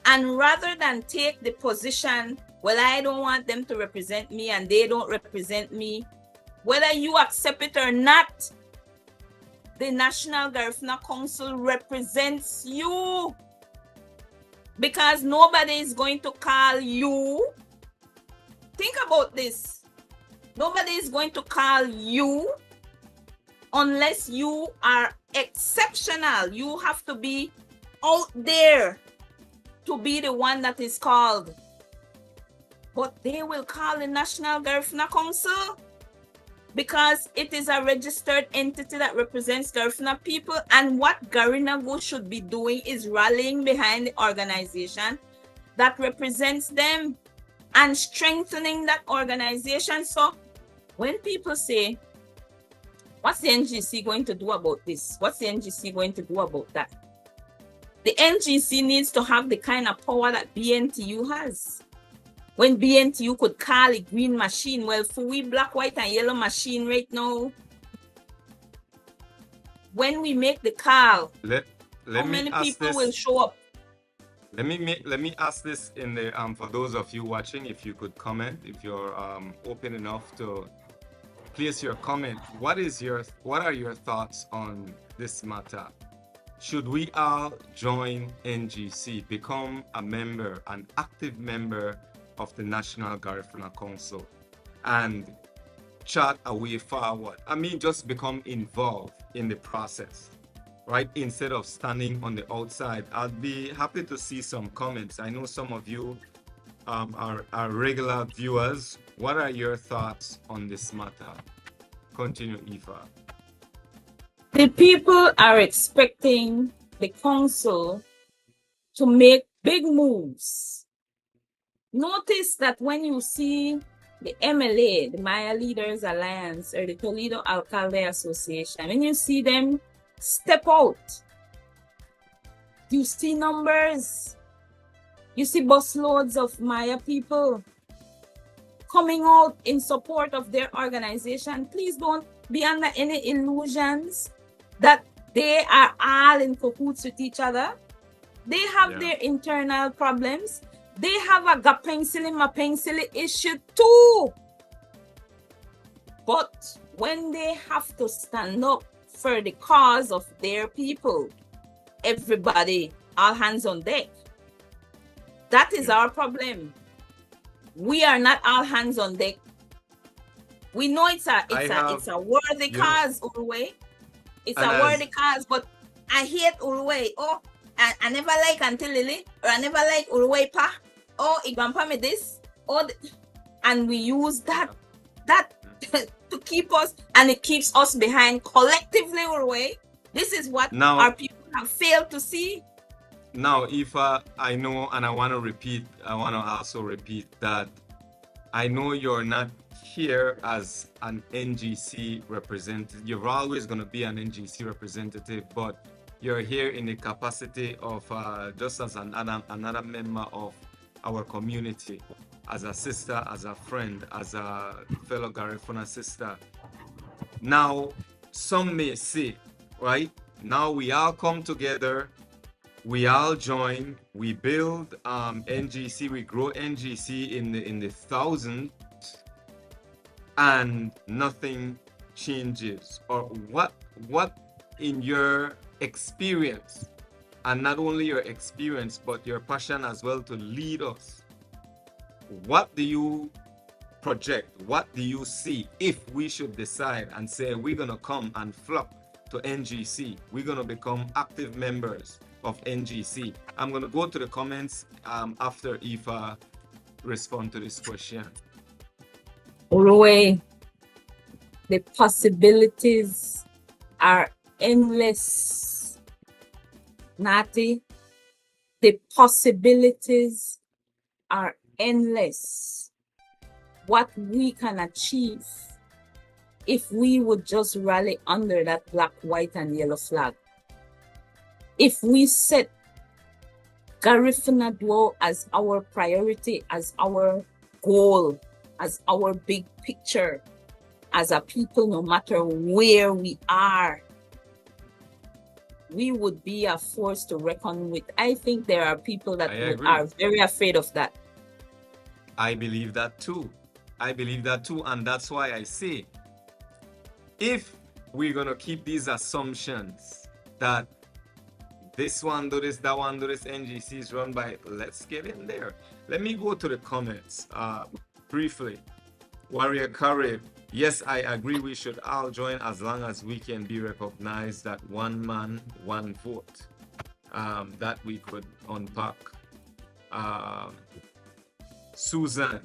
And rather than take the position, well, I don't want them to represent me and they don't represent me, whether you accept it or not, the National Garifuna Council represents you, because nobody is going to call you. Think about this. Nobody is going to call you unless you are exceptional. You have to be out there to be the one that is called. But they will call the National Garifuna Council because it is a registered entity that represents Garifuna people. And what Garinago should be doing is rallying behind the organization that represents them and strengthening that organization. So when people say, what's the NGC going to do about this? What's the NGC going to do about that? The NGC needs to have the kind of power that BNTU has. When BNTU could call a green machine, well, for we black, white, and yellow machine right now, when we make the call, let how me many ask people this. will show up? Let me ask this in the for those of you watching, if you could comment, if you're open enough to place your comment. What are your thoughts on this matter? Should we all join NGC, become a member, an active member of the National Garifuna Council, and chart a way forward? I mean, just become involved in the process, right? Instead of standing on the outside. I'd be happy to see some comments. I know some of you are regular viewers. What are your thoughts on this matter? Continue, Ifa. The people are expecting the council to make big moves. Notice that when you see the MLA, the Maya Leaders Alliance, or the Toledo Alcalde Association, when you see them step out, you see numbers, you see busloads of Maya people coming out in support of their organization. Please don't be under any illusions that they are all in cahoots with each other. They have their internal problems. They have a mapensili issue too. But when they have to stand up for the cause of their people, everybody, all hands on deck. That is our problem. We are not all hands on deck. We know it's a worthy cause, Uruwei. It's a worthy cause, but I hate Uruwei. Oh, I never like Auntie Lily, or I never like Uruwei pa. Oh, Igwampa me this. Oh, and we use that to keep us, and it keeps us behind collectively, Uruwei. This is what our people have failed to see. Now, Ifa, I know, and I want to also repeat that I know you're not here as an NGC representative. You're always going to be an NGC representative, but you're here in the capacity of just as another member of our community, as a sister, as a friend, as a fellow Garifuna sister. Now, some may say, right, now we all come together, we all join, we build NGC, we grow NGC in the thousands, and nothing changes. Or what in your experience, and not only your experience, but your passion as well to lead us, what do you project? What do you see if we should decide and say we're gonna come and flock to NGC, we're gonna become active members of NGC? I'm gonna go to the comments after Ifa respond to this question. Uruwei, the possibilities are endless. Nati, the possibilities are endless. What we can achieve if we would just rally under that black, white, and yellow flag. If we set Garifuna Duo as our priority, as our goal, as our big picture, as a people, no matter where we are, we would be a force to reckon with. I think there are people that are very afraid of that. I believe that too. I believe that too. And that's why I say, if we're going to keep these assumptions that this one do this, that one do this, NGC is run by, let's get in there. Let me go to the comments briefly. Warrior Karib, yes, I agree we should all join as long as we can be recognized that one man, one vote. That we could unpack. Susan,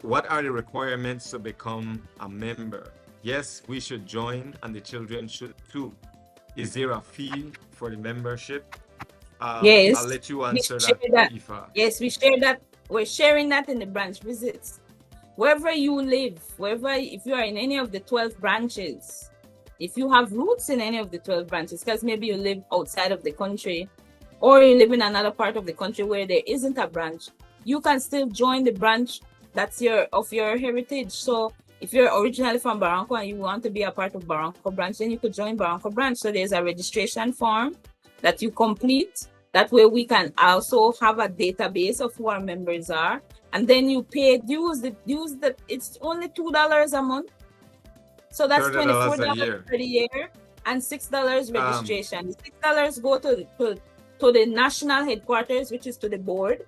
what are the requirements to become a member? Yes, we should join, and the children should too. Is there a fee for the membership? Yes. I'll let you answer that, Ifa. Yes, we share that. We're sharing that in the branch visits. Wherever you live, if you are in any of the 12 branches, if you have roots in any of the 12 branches, because maybe you live outside of the country, or you live in another part of the country where there isn't a branch, you can still join the branch that's of your heritage. So if you're originally from Barranco and you want to be a part of Barranco branch, then you could join Barranco branch. So there's a registration form that you complete, That way we can also have a database of who our members are. And then you pay dues. It's only $2 a month. So that's $24 for the year and $6 registration. The $6 go to the national headquarters, which is to the board.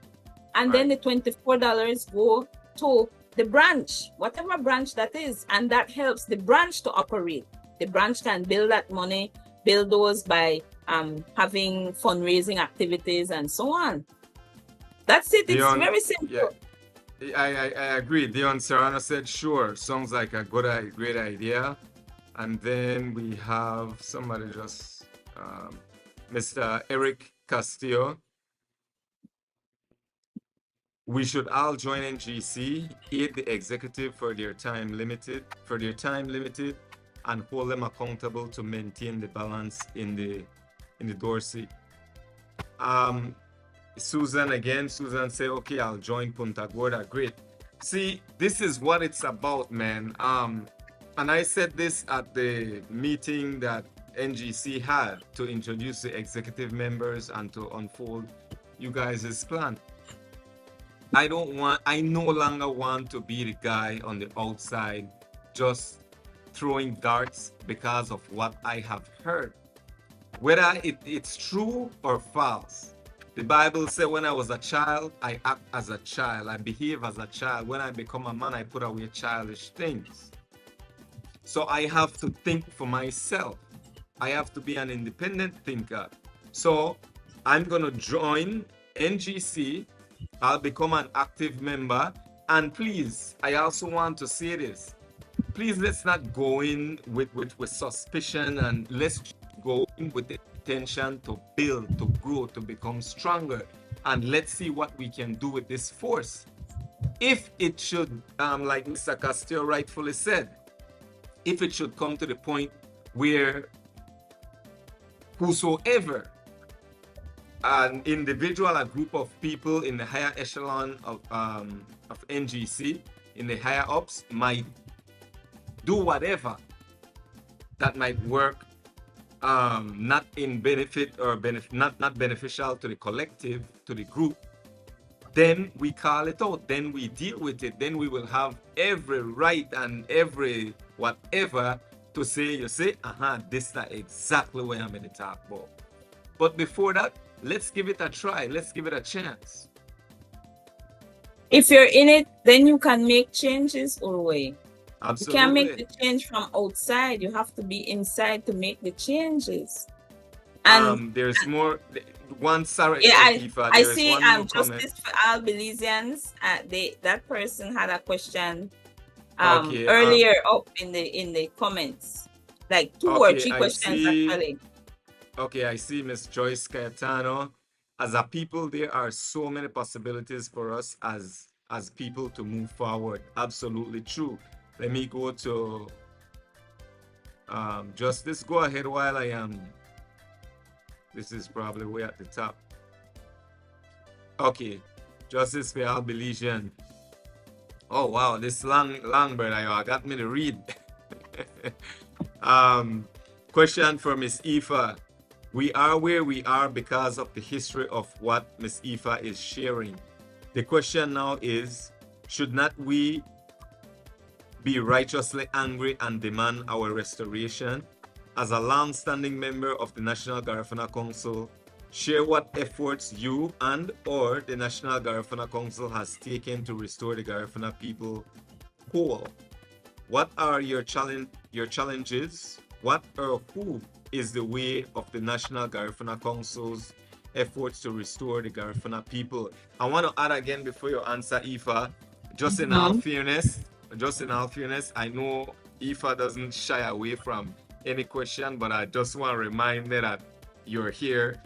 And then the $24 go to the branch, whatever branch that is. And that helps the branch to operate. The branch can build that money, build those by having fundraising activities and so on. That's it. It's very simple. Yeah. I agree. Dion Serrano said, sure, sounds like a great idea. And then we have somebody just, Mr. Eric Castillo. We should all join NGC, aid the executive for their time limited, and hold them accountable to maintain the balance in the Dorsey. Susan say, okay, I'll join Punta Gorda. Great. See, this is what it's about, man. And I said this at the meeting that NGC had to introduce the executive members and to unfold you guys' plan. I no longer want to be the guy on the outside just throwing darts because of what I have heard. Whether it's true or false. The Bible said when I was a child, I act as a child. I behave as a child. When I become a man, I put away childish things. So I have to think for myself. I have to be an independent thinker. So I'm going to join NGC. I'll become an active member. And please, I also want to say this. Please, let's not go in with suspicion, and let's go in with the intention to build, to grow, to become stronger. And let's see what we can do with this force. If it should, like Mr. Castillo rightfully said, if it should come to the point where whosoever, an individual, a group of people in the higher echelon of NGC, in the higher ups, might do whatever that might work, not in benefit or not beneficial to the collective, to the group, then we call it out, then we deal with it, then we will have every right and every whatever to say, you say, this is exactly where I'm in the talk about. But before that, let's give it a try, let's give it a chance. If you're in it, then you can make changes, Uruwei. Absolutely. You can't make the change from outside. You have to be inside to make the changes. And there's more. One, sorry, I see. Justice for all Belizeans. That person had a question earlier up in the comments, like two or three questions actually. Okay, I see Miss Joyce Cayetano. As a people, there are so many possibilities for us as people to move forward. Absolutely true. Let me go to Justice. Go ahead while I am. This is probably way at the top. Okay, Justice for all Belizean. Oh wow, this long bird I got me to read. Question for Miss Ifa. We are where we are because of the history of what Miss Ifa is sharing. The question now is, should not we be righteously angry and demand our restoration? As a long-standing member of the National Garifuna Council, share what efforts you and or the National Garifuna Council has taken to restore the Garifuna people whole. What are your challenges? What or who is the way of the National Garifuna Council's efforts to restore the Garifuna people? I want to add again before you answer, Ifa, just in all fairness, I know Ifa doesn't shy away from any question, but I just want to remind me that you're here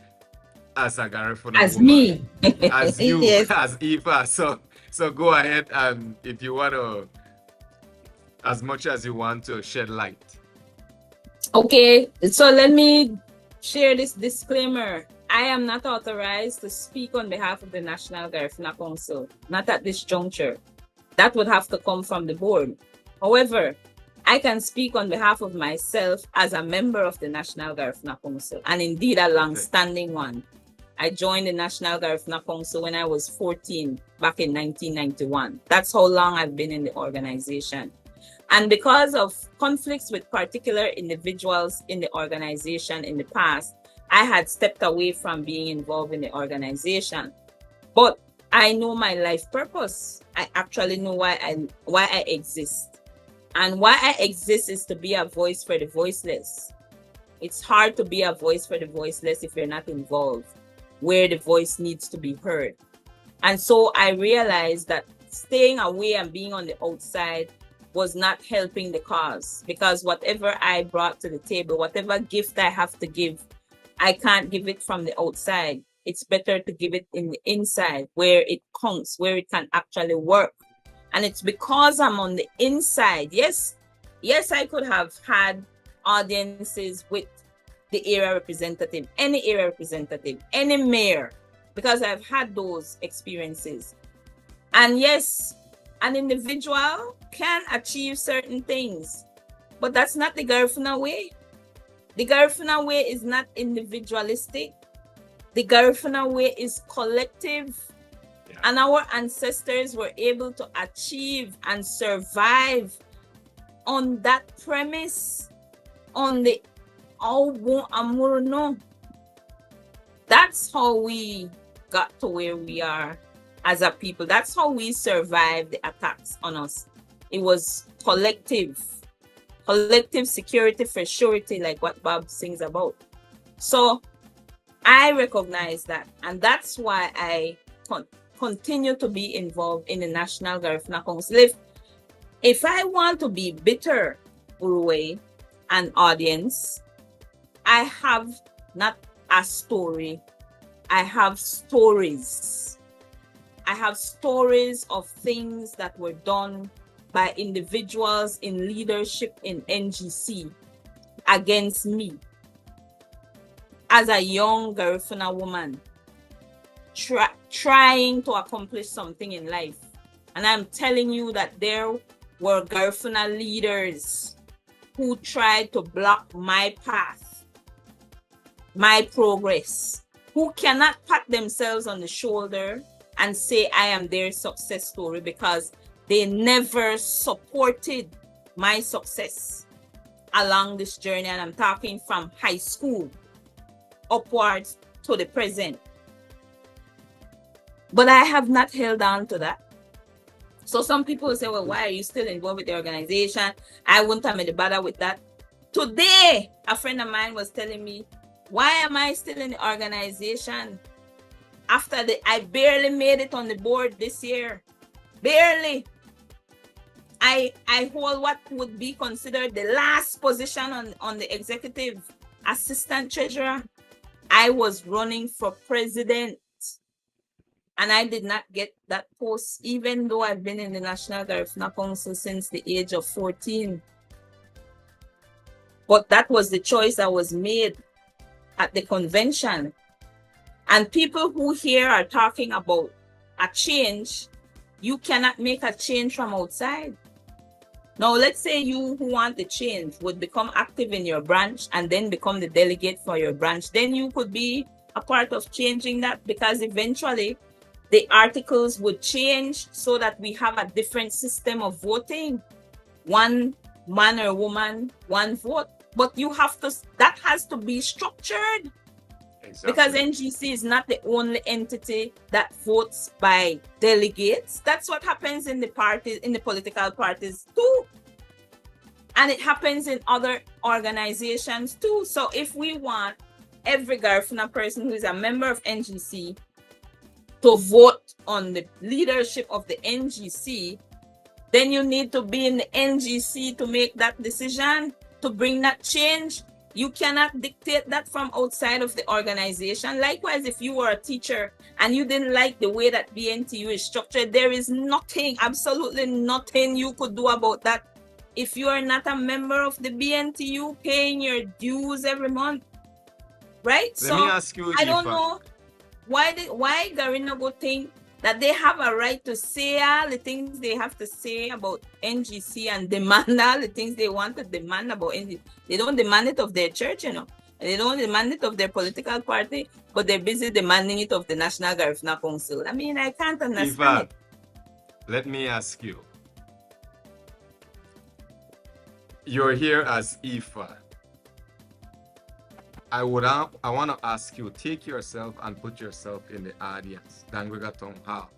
as a Garifuna as woman, me, as you, yes. As Ifa. So go ahead, and if you want to, as much as you want to, shed light. Okay, so let me share this disclaimer. I am not authorized to speak on behalf of the National Garifuna Council, not at this juncture. That would have to come from the board. However, I can speak on behalf of myself as a member of the National Garifuna Council, and indeed a long-standing one. I joined the National Garifuna Council when I was 14, back in 1991. That's how long I've been in the organization. And because of conflicts with particular individuals in the organization in the past, I had stepped away from being involved in the organization. But I know my life purpose. I actually know why I exist. And why I exist is to be a voice for the voiceless. It's hard to be a voice for the voiceless if you're not involved where the voice needs to be heard. And so I realized that staying away and being on the outside was not helping the cause, because whatever I brought to the table, whatever gift I have to give, I can't give it from the outside. It's better to give it in the inside where it counts, where it can actually work. And it's because I'm on the inside. Yes, I could have had audiences with the area representative, any area representative, any mayor, because I've had those experiences. And yes, an individual can achieve certain things, but that's not the Garifuna way. The Garifuna way is not individualistic. The Garifuna way is collective. Yeah. And our ancestors were able to achieve and survive on that premise, on the Aubon Amurno. That's how we got to where we are as a people. That's how we survived the attacks on us. It was collective security for surety, like what Bob sings about. So I recognize that, and that's why I continue to be involved in the National Garifuna Council. If I want to be bitter, Uruwei, an audience, I have not a story. I have stories. I have stories of things that were done by individuals in leadership in NGC against me as a young Garifuna woman trying to accomplish something in life. And I'm telling you that there were Garifuna leaders who tried to block my path, my progress, who cannot pat themselves on the shoulder and say I am their success story because they never supported my success along this journey. And I'm talking from high school upwards to the present. But I have not held on to that. So some people say, well, why are you still involved with the organization? I wouldn't have made bother with that. Today, a friend of mine was telling me, why am I still in the organization? After I barely made it on the board this year. Barely. I hold what would be considered the last position on the executive assistant treasurer. I was running for president. And I did not get that post, even though I've been in the National Garifuna Council since the age of 14. But that was the choice that was made at the convention. And people who here are talking about a change, you cannot make a change from outside. Now, let's say you who want the change would become active in your branch and then become the delegate for your branch. Then you could be a part of changing that, because eventually the articles would change so that we have a different system of voting. One man or woman, one vote. But you have to, that has to be structured. Exactly. Because NGC is not the only entity that votes by delegates. That's what happens in the parties, in the political parties too. And it happens in other organizations too. So if we want every Garifuna person who is a member of NGC to vote on the leadership of the NGC, then you need to be in the NGC to make that decision, to bring that change. You cannot dictate that from outside of the organization. Likewise, if you were a teacher and you didn't like the way that BNTU is structured, there is nothing, absolutely nothing you could do about that. If you are not a member of the BNTU paying your dues every month, right? Let me ask you, I don't know why Garina go think that they have a right to say all the things they have to say about NGC and demand all the things they want to demand about NGC. They don't demand it of their church, you know. They don't demand it of their political party, but they're busy demanding it of the National Garifuna Council. I mean, I can't understand Ifa, it. let me ask you. You're here as Ifa. I want to ask you, take yourself and put yourself in the audience. Dangriga Town Hall.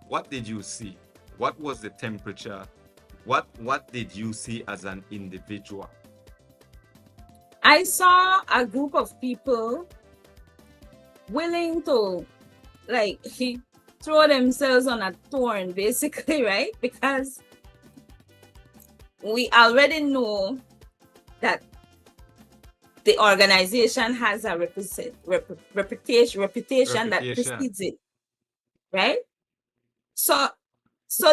What did you see? What was the temperature? What did you see as an individual? I saw a group of people willing to like throw themselves on a thorn, basically, right? Because we already know that the organization has a reputation that precedes it, right? So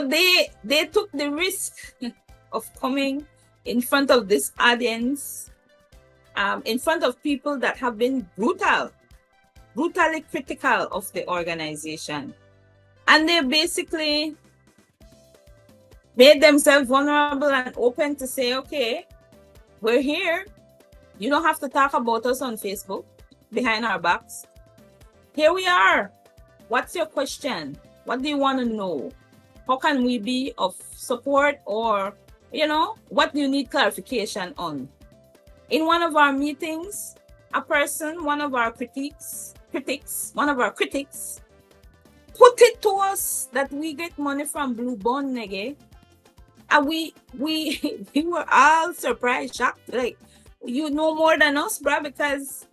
they took the risk of coming in front of this audience, in front of people that have been brutally critical of the organization, and they basically made themselves vulnerable and open to say, okay, we're here. You don't have to talk about us on Facebook behind our backs. Here we are. What's your question? What do you want to know? How can we be of support, or, what do you need clarification on? In one of our meetings, one of our critics, put it to us that we get money from Blue Bond Nege. And we were all surprised, shocked, like, you know more than us, bruh, because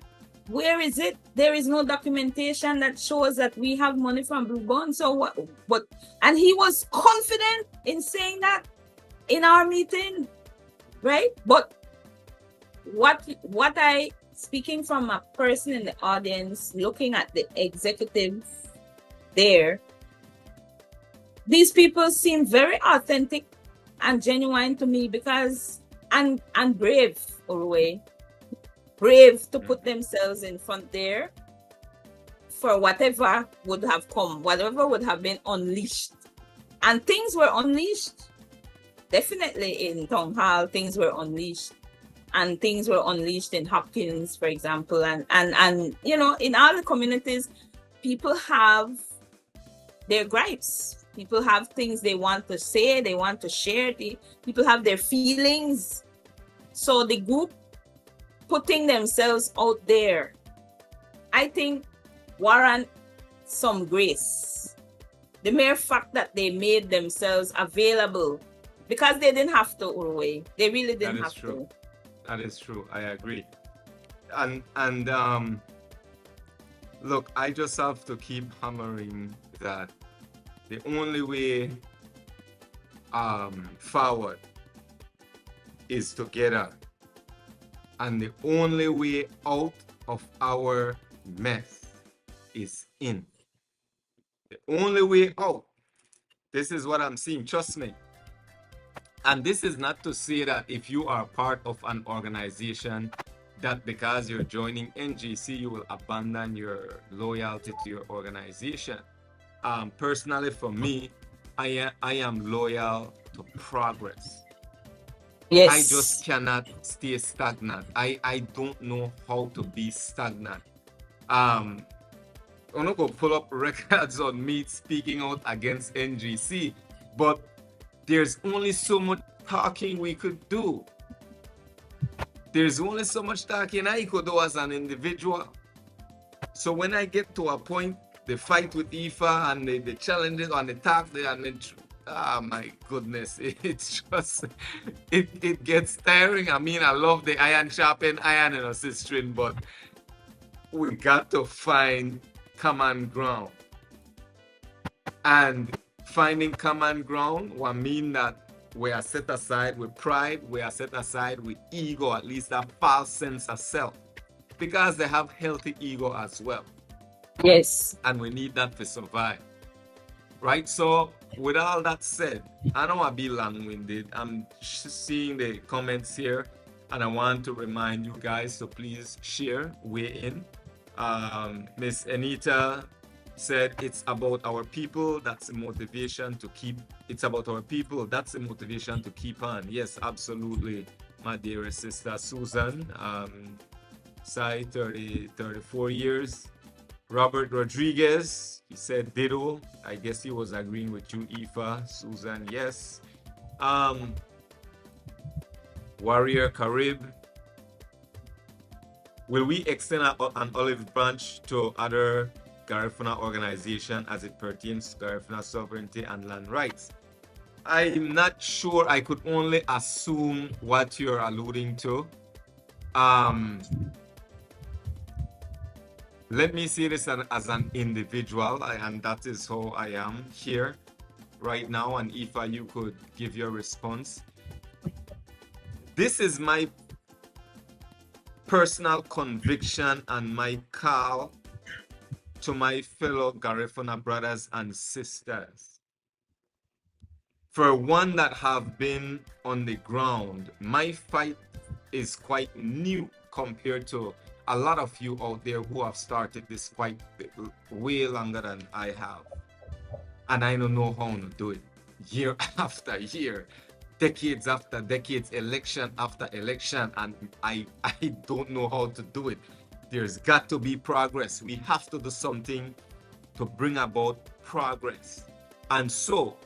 where is it? There is no documentation that shows that we have money from Blue Bond. So what? And he was confident in saying that in our meeting, right? But what I, speaking from a person in the audience, looking at the executive there, these people seem very authentic and genuine to me, because and brave, Uruwei, brave to put themselves in front there for whatever would have come, whatever would have been unleashed. And things were unleashed. Definitely in Town Hall, things were unleashed. And things were unleashed in Hopkins, for example. And in all the communities, people have their gripes. People have things they want to say, they want to share. People have their feelings. So the group putting themselves out there, I think, warrant some grace. The mere fact that they made themselves available, because they didn't have to, Uruwei. They really didn't have to. That is true. I agree. And look, I just have to keep hammering that the only way forward is together, and the only way out of our mess is in. The only way out. This is what I'm seeing, trust me. And this is not to say that if you are part of an organization, that because you're joining NGC, you will abandon your loyalty to your organization. Personally, for me, I am loyal to progress. Yes. I just cannot stay stagnant. I don't know how to be stagnant. I'm not going to pull up records on me speaking out against NGC, but there's only so much talking we could do. There's only so much talking I could do as an individual. So when I get to a point, the fight with Ifa and the challenges and the talk, oh my goodness, it's just, it gets tiring. I mean, I love the iron sharpen iron and assisting, but we got to find common ground. And finding common ground will mean that we are set aside with pride, we are set aside with ego, at least a false sense of self, because they have healthy ego as well. Yes. And we need that to survive. Right? So with all that said, I don't want to be long-winded. I'm seeing the comments here, and I want to remind you guys to please share, weigh in. Miss Anita said it's about our people, that's the motivation to keep, it's about our people, that's the motivation to keep on. Yes, absolutely, my dearest sister Susan. Sai, 34 years. Robert Rodriguez, he said ditto. I guess he was agreeing with you, Ifa. Susan, yes. Warrior Carib. Will we extend an olive branch to other Garifuna organization as it pertains to Garifuna sovereignty and land rights? I'm not sure. I could only assume what you're alluding to. Let me see this as an individual, and that is how I am here right now. And if you could give your response. This is my personal conviction and my call to my fellow Garifuna brothers and sisters. For one that have been on the ground, my fight is quite new compared to a lot of you out there who have started this fight way longer than I have. And I don't know how to do it year after year, decades after decades, election after election, and I don't know how to do it. There's got to be progress. We have to do something to bring about progress. And so,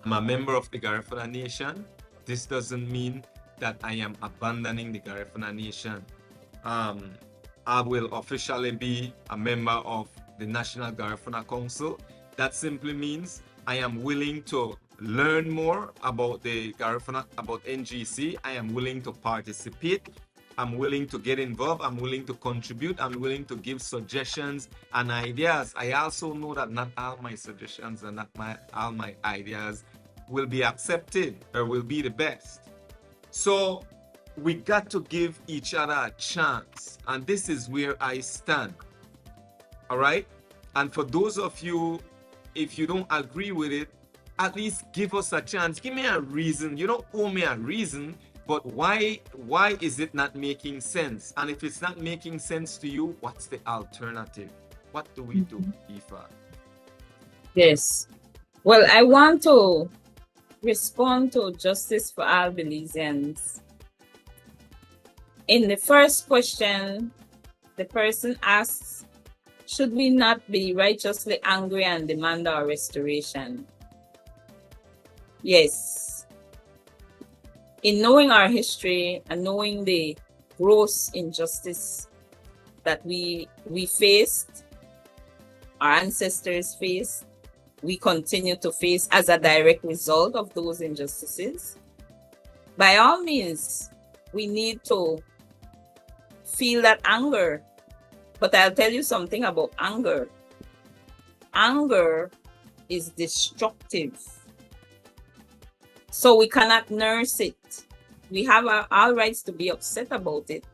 I'm a member of the Garifuna Nation. This doesn't mean that I am abandoning the Garifuna Nation. I will officially be a member of the National Garifuna Council. That simply means I am willing to learn more about the Garifuna, about NGC. I am willing to participate. I'm willing to get involved. I'm willing to contribute. I'm willing to give suggestions and ideas. I also know that not all my suggestions and not all my ideas will be accepted or will be the best. So we got to give each other a chance. And this is where I stand. All right? And for those of you, if you don't agree with it, at least give us a chance. Give me a reason. You don't owe me a reason, but why is it not making sense? And if it's not making sense to you, what's the alternative? What do we do, Ifa? Yes. Well, I want to respond to Justice for All Belizeans. In the first question, the person asks, should we not be righteously angry and demand our restoration? Yes. In knowing our history and knowing the gross injustice that we faced, our ancestors faced, we continue to face as a direct result of those injustices, by all means, we need to feel that anger. But I'll tell you something about anger. Anger is destructive. So we cannot nurse it. We have our rights to be upset about it,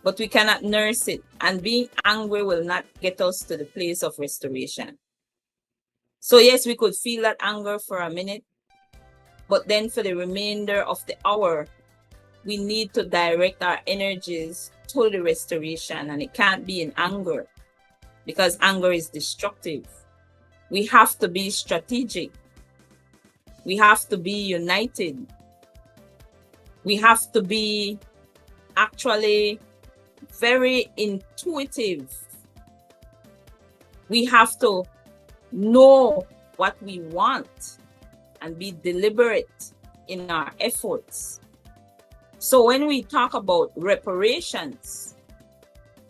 but we cannot nurse it. And being angry will not get us to the place of restoration. So yes, we could feel that anger for a minute, but then for the remainder of the hour, we need to direct our energies to the restoration, and it can't be in anger because anger is destructive. We have to be strategic. We have to be united. We have to be actually very intuitive. We have to know what we want and be deliberate in our efforts. So when we talk about reparations,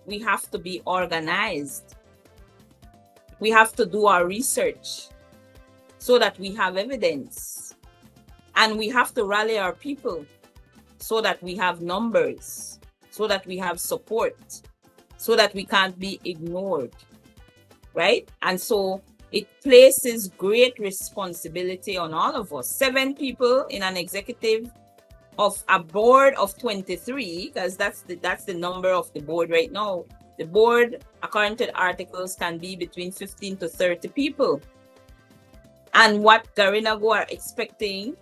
we have to be organized. We have to do our research so that we have evidence. And we have to rally our people so that we have numbers, so that we have support, so that we can't be ignored, right? And so it places great responsibility on all of us. 7 people in an executive of a board of 23, because that's the number of the board right now. The board, according to the articles, can be between 15 to 30 people. And what Garinago are expecting,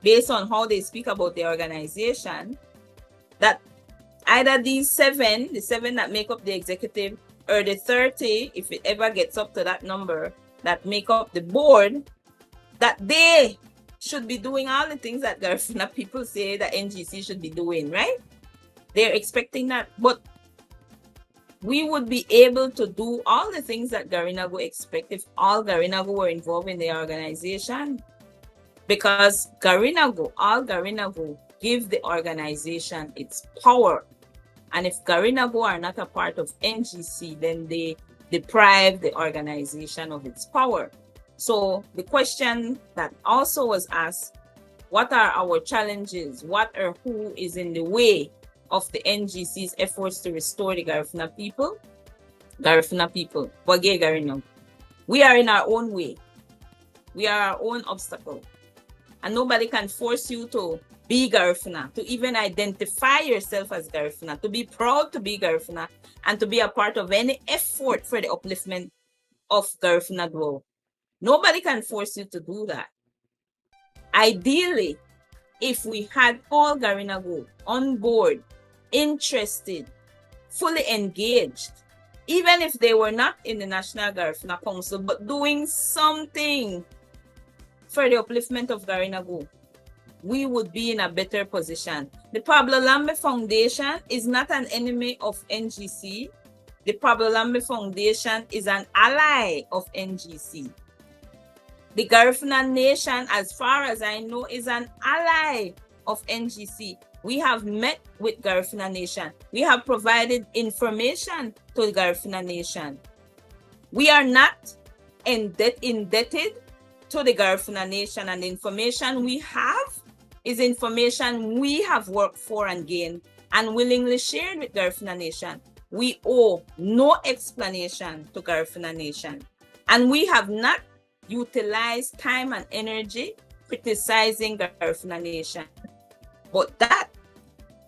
based on how they speak about the organization, that either these 7, the 7 that make up the executive, or the 30, if it ever gets up to that number, that make up the board, that they should be doing all the things that Garifuna people say that NGC should be doing, right? They're expecting that. But we would be able to do all the things that Garinago expect if all Garinago were involved in the organization. Because all Garinago give the organization its power. And if Garinago are not a part of NGC, then they deprive the organization of its power. So the question that also was asked, what are our challenges? What or who is in the way of the NGC's efforts to restore the Garifuna people? Garifuna people, Wage Garinago. We are in our own way. We are our own obstacle. And nobody can force you to be Garifuna, to even identify yourself as Garifuna, to be proud to be Garifuna, and to be a part of any effort for the upliftment of Garifuna Dwo. Nobody can force you to do that. Ideally, if we had all Garinago on board, interested, fully engaged, even if they were not in the National Garifuna Council, but doing something for the upliftment of Garinago, we would be in a better position. The Pablo Lambe Foundation is not an enemy of NGC. The Pablo Lambe Foundation is an ally of NGC. The Garifuna Nation, as far as I know, is an ally of NGC. We have met with Garifuna Nation. We have provided information to the Garifuna Nation. We are not indebted to the Garifuna Nation, and the information we have is information we have worked for and gained and willingly shared with Garifuna Nation. We owe no explanation to Garifuna Nation, and we have not utilized time and energy criticizing Garifuna Nation. But that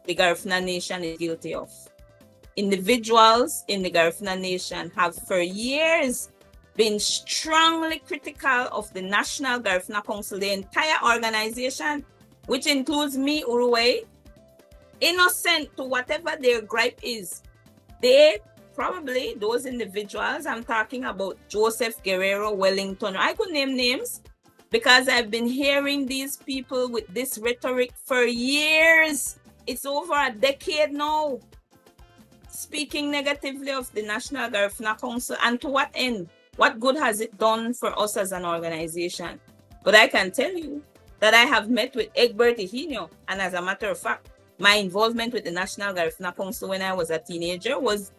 the Garifuna Nation is guilty of. Individuals in the Garifuna Nation have for years been strongly critical of the National Garifuna Council, the entire organization, which includes me, Uruwei, innocent to whatever their gripe is. They probably, those individuals, I'm talking about Joseph Guerrero, Wellington, I could name names because I've been hearing these people with this rhetoric for years. It's over a decade now, speaking negatively of the National Garifuna Council. And to what end? What good has it done for us as an organization? But I can tell you that I have met with Egbert Ihinio, and as a matter of fact, my involvement with the National Garifuna Council when I was a teenager was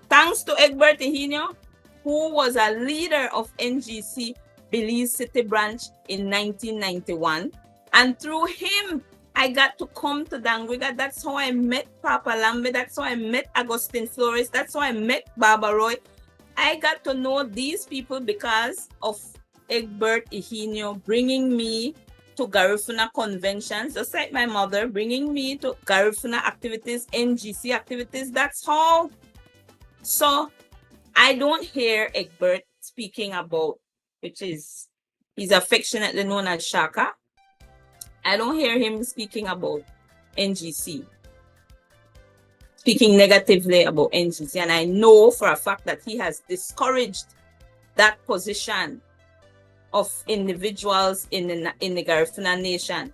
thanks to Egbert Ihinio, who was a leader of NGC Belize City Branch in 1991. And through him, I got to come to Dangriga. That's how I met Papa Lambe. That's how I met Agustin Flores. That's how I met Baba Roy. I got to know these people because of Egbert Ihinio bringing me to Garifuna conventions, just like my mother bringing me to Garifuna activities, NGC activities. That's how. So I don't hear Egbert speaking about, which is, he's affectionately known as Shaka. I don't hear him speaking about NGC, speaking negatively about NGC. And I know for a fact that he has discouraged that position of individuals in the Garifuna Nation.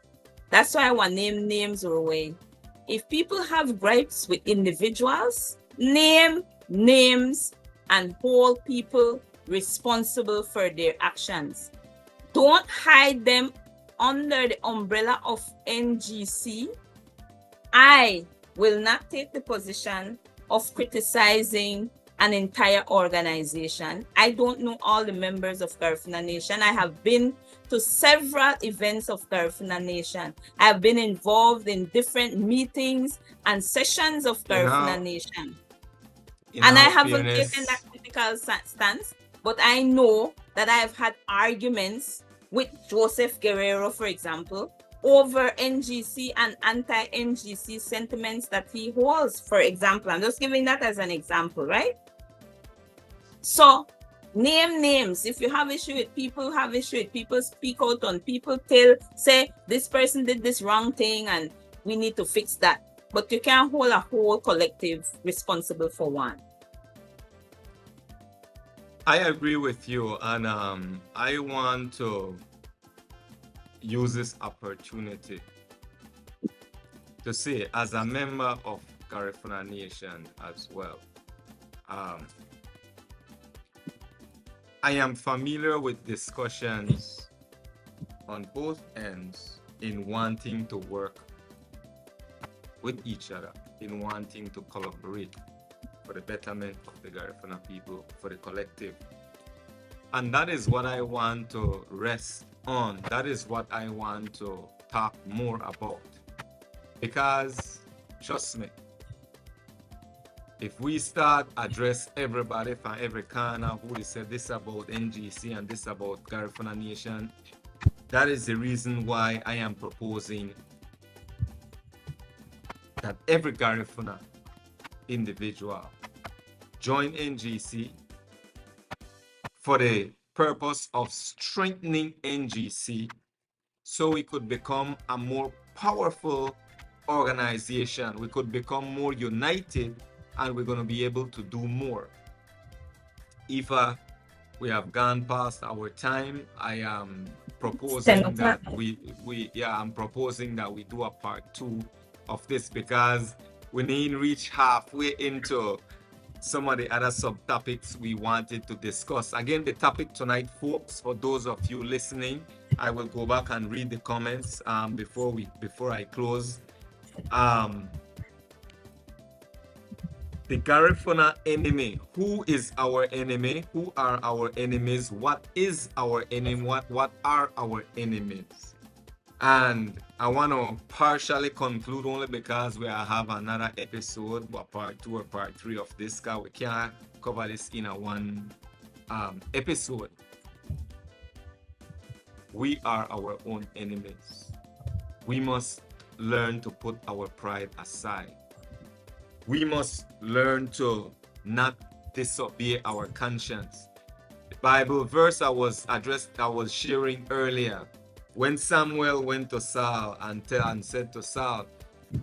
That's why I want to name names Uruwei. If people have gripes with individuals, name names and hold people responsible for their actions. Don't hide them under the umbrella of NGC. I will not take the position of criticizing an entire organization. I don't know all the members of Garifuna Nation. I have been to several events of Garifuna Nation. I have been involved in different meetings and sessions of Garifuna Nation. And I haven't taken that critical stance, but I know that I have had arguments with Joseph Guerrero, for example, over NGC and anti-NGC sentiments that he holds, for example. I'm just giving that as an example, right? So name names. If you have issue with people, have issue with people, speak out on people, say this person did this wrong thing and we need to fix that. But you can't hold a whole collective responsible for one. I agree with you, and I want to use this opportunity to say, as a member of Garifuna Nation as well. I am familiar with discussions on both ends in wanting to work with each other, in wanting to collaborate for the betterment of the Garifuna people, for the collective. And that is what I want to rest on. That is what I want to talk more about. Because, trust me, if we start address everybody from every corner who they said this about NGC and this about Garifuna Nation, that is the reason why I am proposing that every Garifuna individual join NGC for the purpose of strengthening NGC so we could become a more powerful organization. We could become more united and we're going to be able to do more. Ifa, we have gone past our time. I am proposing that I'm proposing that we do a part 2 of this because we need reach halfway into some of the other subtopics we wanted to discuss. Again, the topic tonight, folks, for those of you listening, I will go back and read the comments before I close. The Garifuna enemy. Who is our enemy? Who are our enemies? What is our enemy? What are our enemies? And I want to partially conclude only because we have another episode, part 2 or part 3 of this, because we can't cover this in a one episode. We are our own enemies. We must learn to put our pride aside. We must learn to not disobey our conscience. The Bible verse I was sharing earlier, when Samuel went to Saul and said to Saul,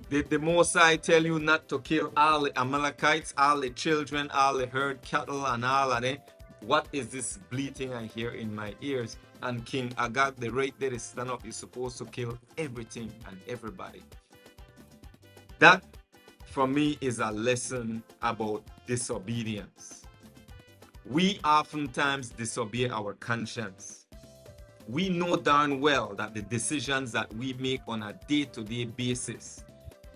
did the Most High tell you not to kill all the Amalekites, all the children, all the herd cattle, and all of them? What is this bleating I hear in my ears? And King Agag, the right there is stand up, is supposed to kill everything and everybody. That, for me, is a lesson about disobedience. We oftentimes disobey our conscience. We know darn well that the decisions that we make on a day-to-day basis,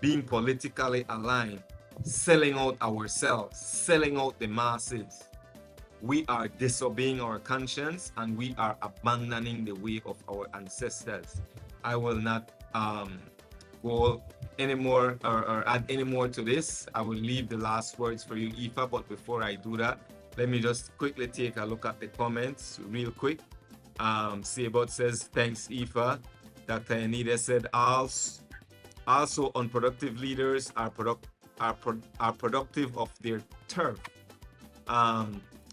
being politically aligned, selling out ourselves, selling out the masses, we are disobeying our conscience and we are abandoning the way of our ancestors. I will not go anymore or add any more to this. I will leave the last words for you, Ifa, but before I do that, let me just quickly take a look at the comments real quick. Sebot says, thanks, Ifa. Dr. Anita said, also unproductive leaders are productive of their turf.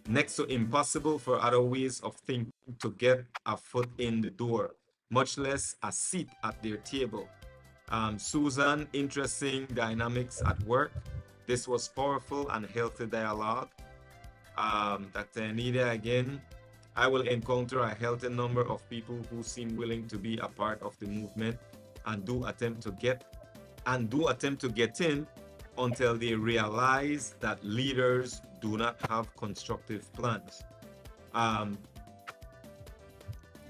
Next to impossible for other ways of thinking to get a foot in the door, much less a seat at their table. Susan, interesting dynamics at work. This was powerful and healthy dialogue. Dr. Anita again, I will encounter a healthy number of people who seem willing to be a part of the movement and do attempt to get in until they realize that leaders do not have constructive plans.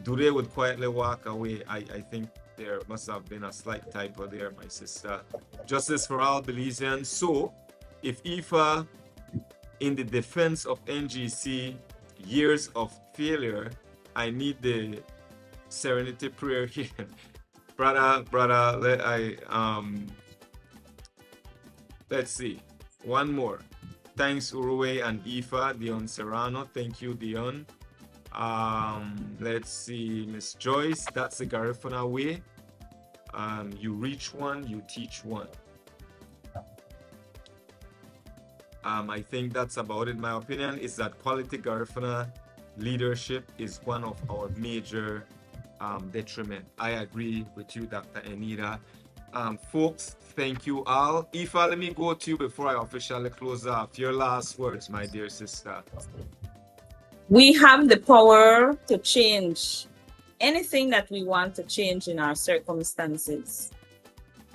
Do they would quietly walk away? I think there must have been a slight typo there, my sister. Justice for all Belizeans. So, if Ifa, in the defense of NGC, years of failure, I need the serenity prayer here. brother, let's see. One more. Thanks, Uruwei and Ifa, Dion Serrano. Thank you, Dion. Let's see, Miss Joyce. That's the Garifuna way. You reach one, you teach one. I think that's about it. My opinion is that quality Garifuna leadership is one of our major detriment. I agree with you, Dr. Anita. Folks, thank you all. Ifa, let me go to you before I officially close off. Your last words, my dear sister. We have the power to change anything that we want to change in our circumstances.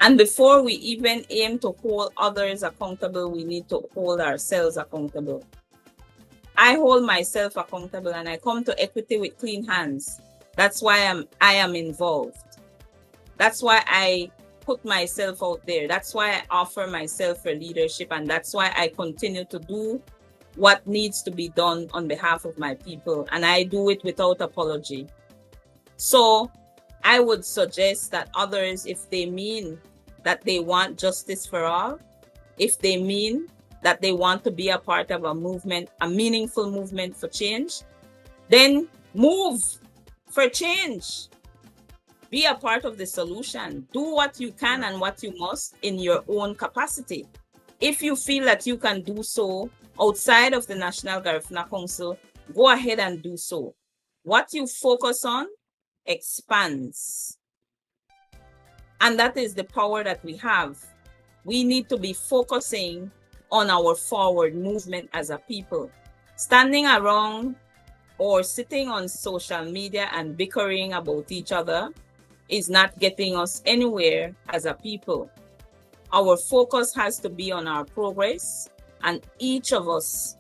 And before we even aim to hold others accountable, we need to hold ourselves accountable. I hold myself accountable and I come to equity with clean hands. That's why I am involved. That's why I put myself out there. That's why I offer myself for leadership, and that's why I continue to do what needs to be done on behalf of my people, and I do it without apology. So I would suggest that others, if they mean that they want justice for all, if they mean that they want to be a part of a movement, a meaningful movement for change, then move for change. Be a part of the solution. Do what you can and what you must in your own capacity. If you feel that you can do so outside of the National Garifuna Council, go ahead and do so. What you focus on expands. And that is the power that we have. We need to be focusing on our forward movement as a people. Standing around or sitting on social media and bickering about each other is not getting us anywhere as a people. Our focus has to be on our progress, and each of us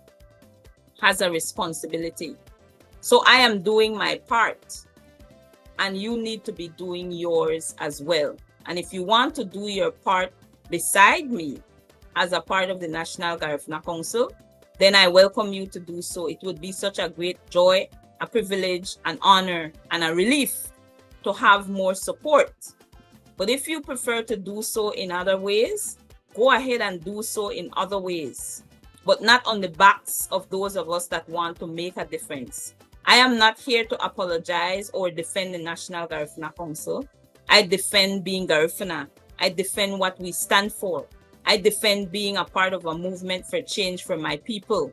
has a responsibility. So I am doing my part, and you need to be doing yours as well. And if you want to do your part beside me as a part of the National Garifuna Council, then I welcome you to do so. It would be such a great joy, a privilege, an honor, and a relief to have more support. But if you prefer to do so in other ways, go ahead and do so in other ways, but not on the backs of those of us that want to make a difference. I am not here to apologize or defend the National Garifuna Council. I defend being Garifuna. I defend what we stand for. I defend being a part of a movement for change for my people.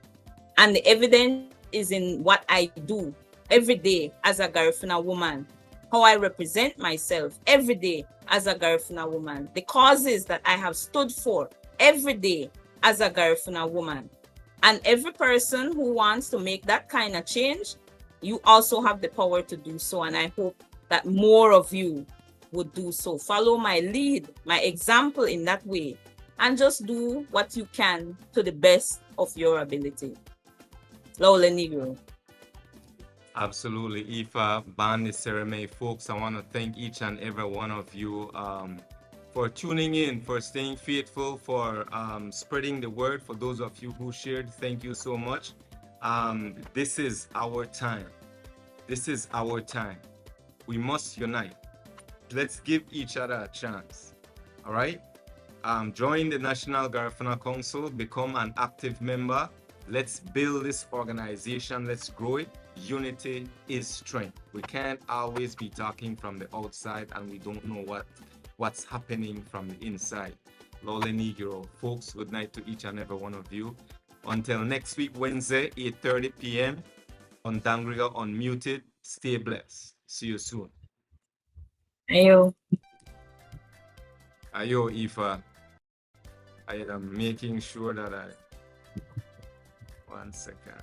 And the evidence is in what I do every day as a Garifuna woman, how I represent myself every day as a Garifuna woman, the causes that I have stood for every day as a Garifuna woman. And every person who wants to make that kind of change, you also have the power to do so. And I hope that more of you would do so. Follow my lead, my example in that way, and just do what you can to the best of your ability. Lole Negro. Absolutely, Ifa, Band, Sereme, folks. I want to thank each and every one of you for tuning in, for staying faithful, for spreading the word. For those of you who shared, thank you so much. This is our time. This is our time. We must unite. Let's give each other a chance. All right? Join the National Garifuna Council, become an active member. Let's build this organization. Let's grow it. Unity is strength. We can't always be talking from the outside and we don't know what's happening from the inside. Lole Negro. Folks, good night to each and every one of you. Until next week, Wednesday, 8:30 p.m. on Dangriga Unmuted. Stay blessed. See you soon. Ayo. Ayo, Ifa. I am making sure that 1 second.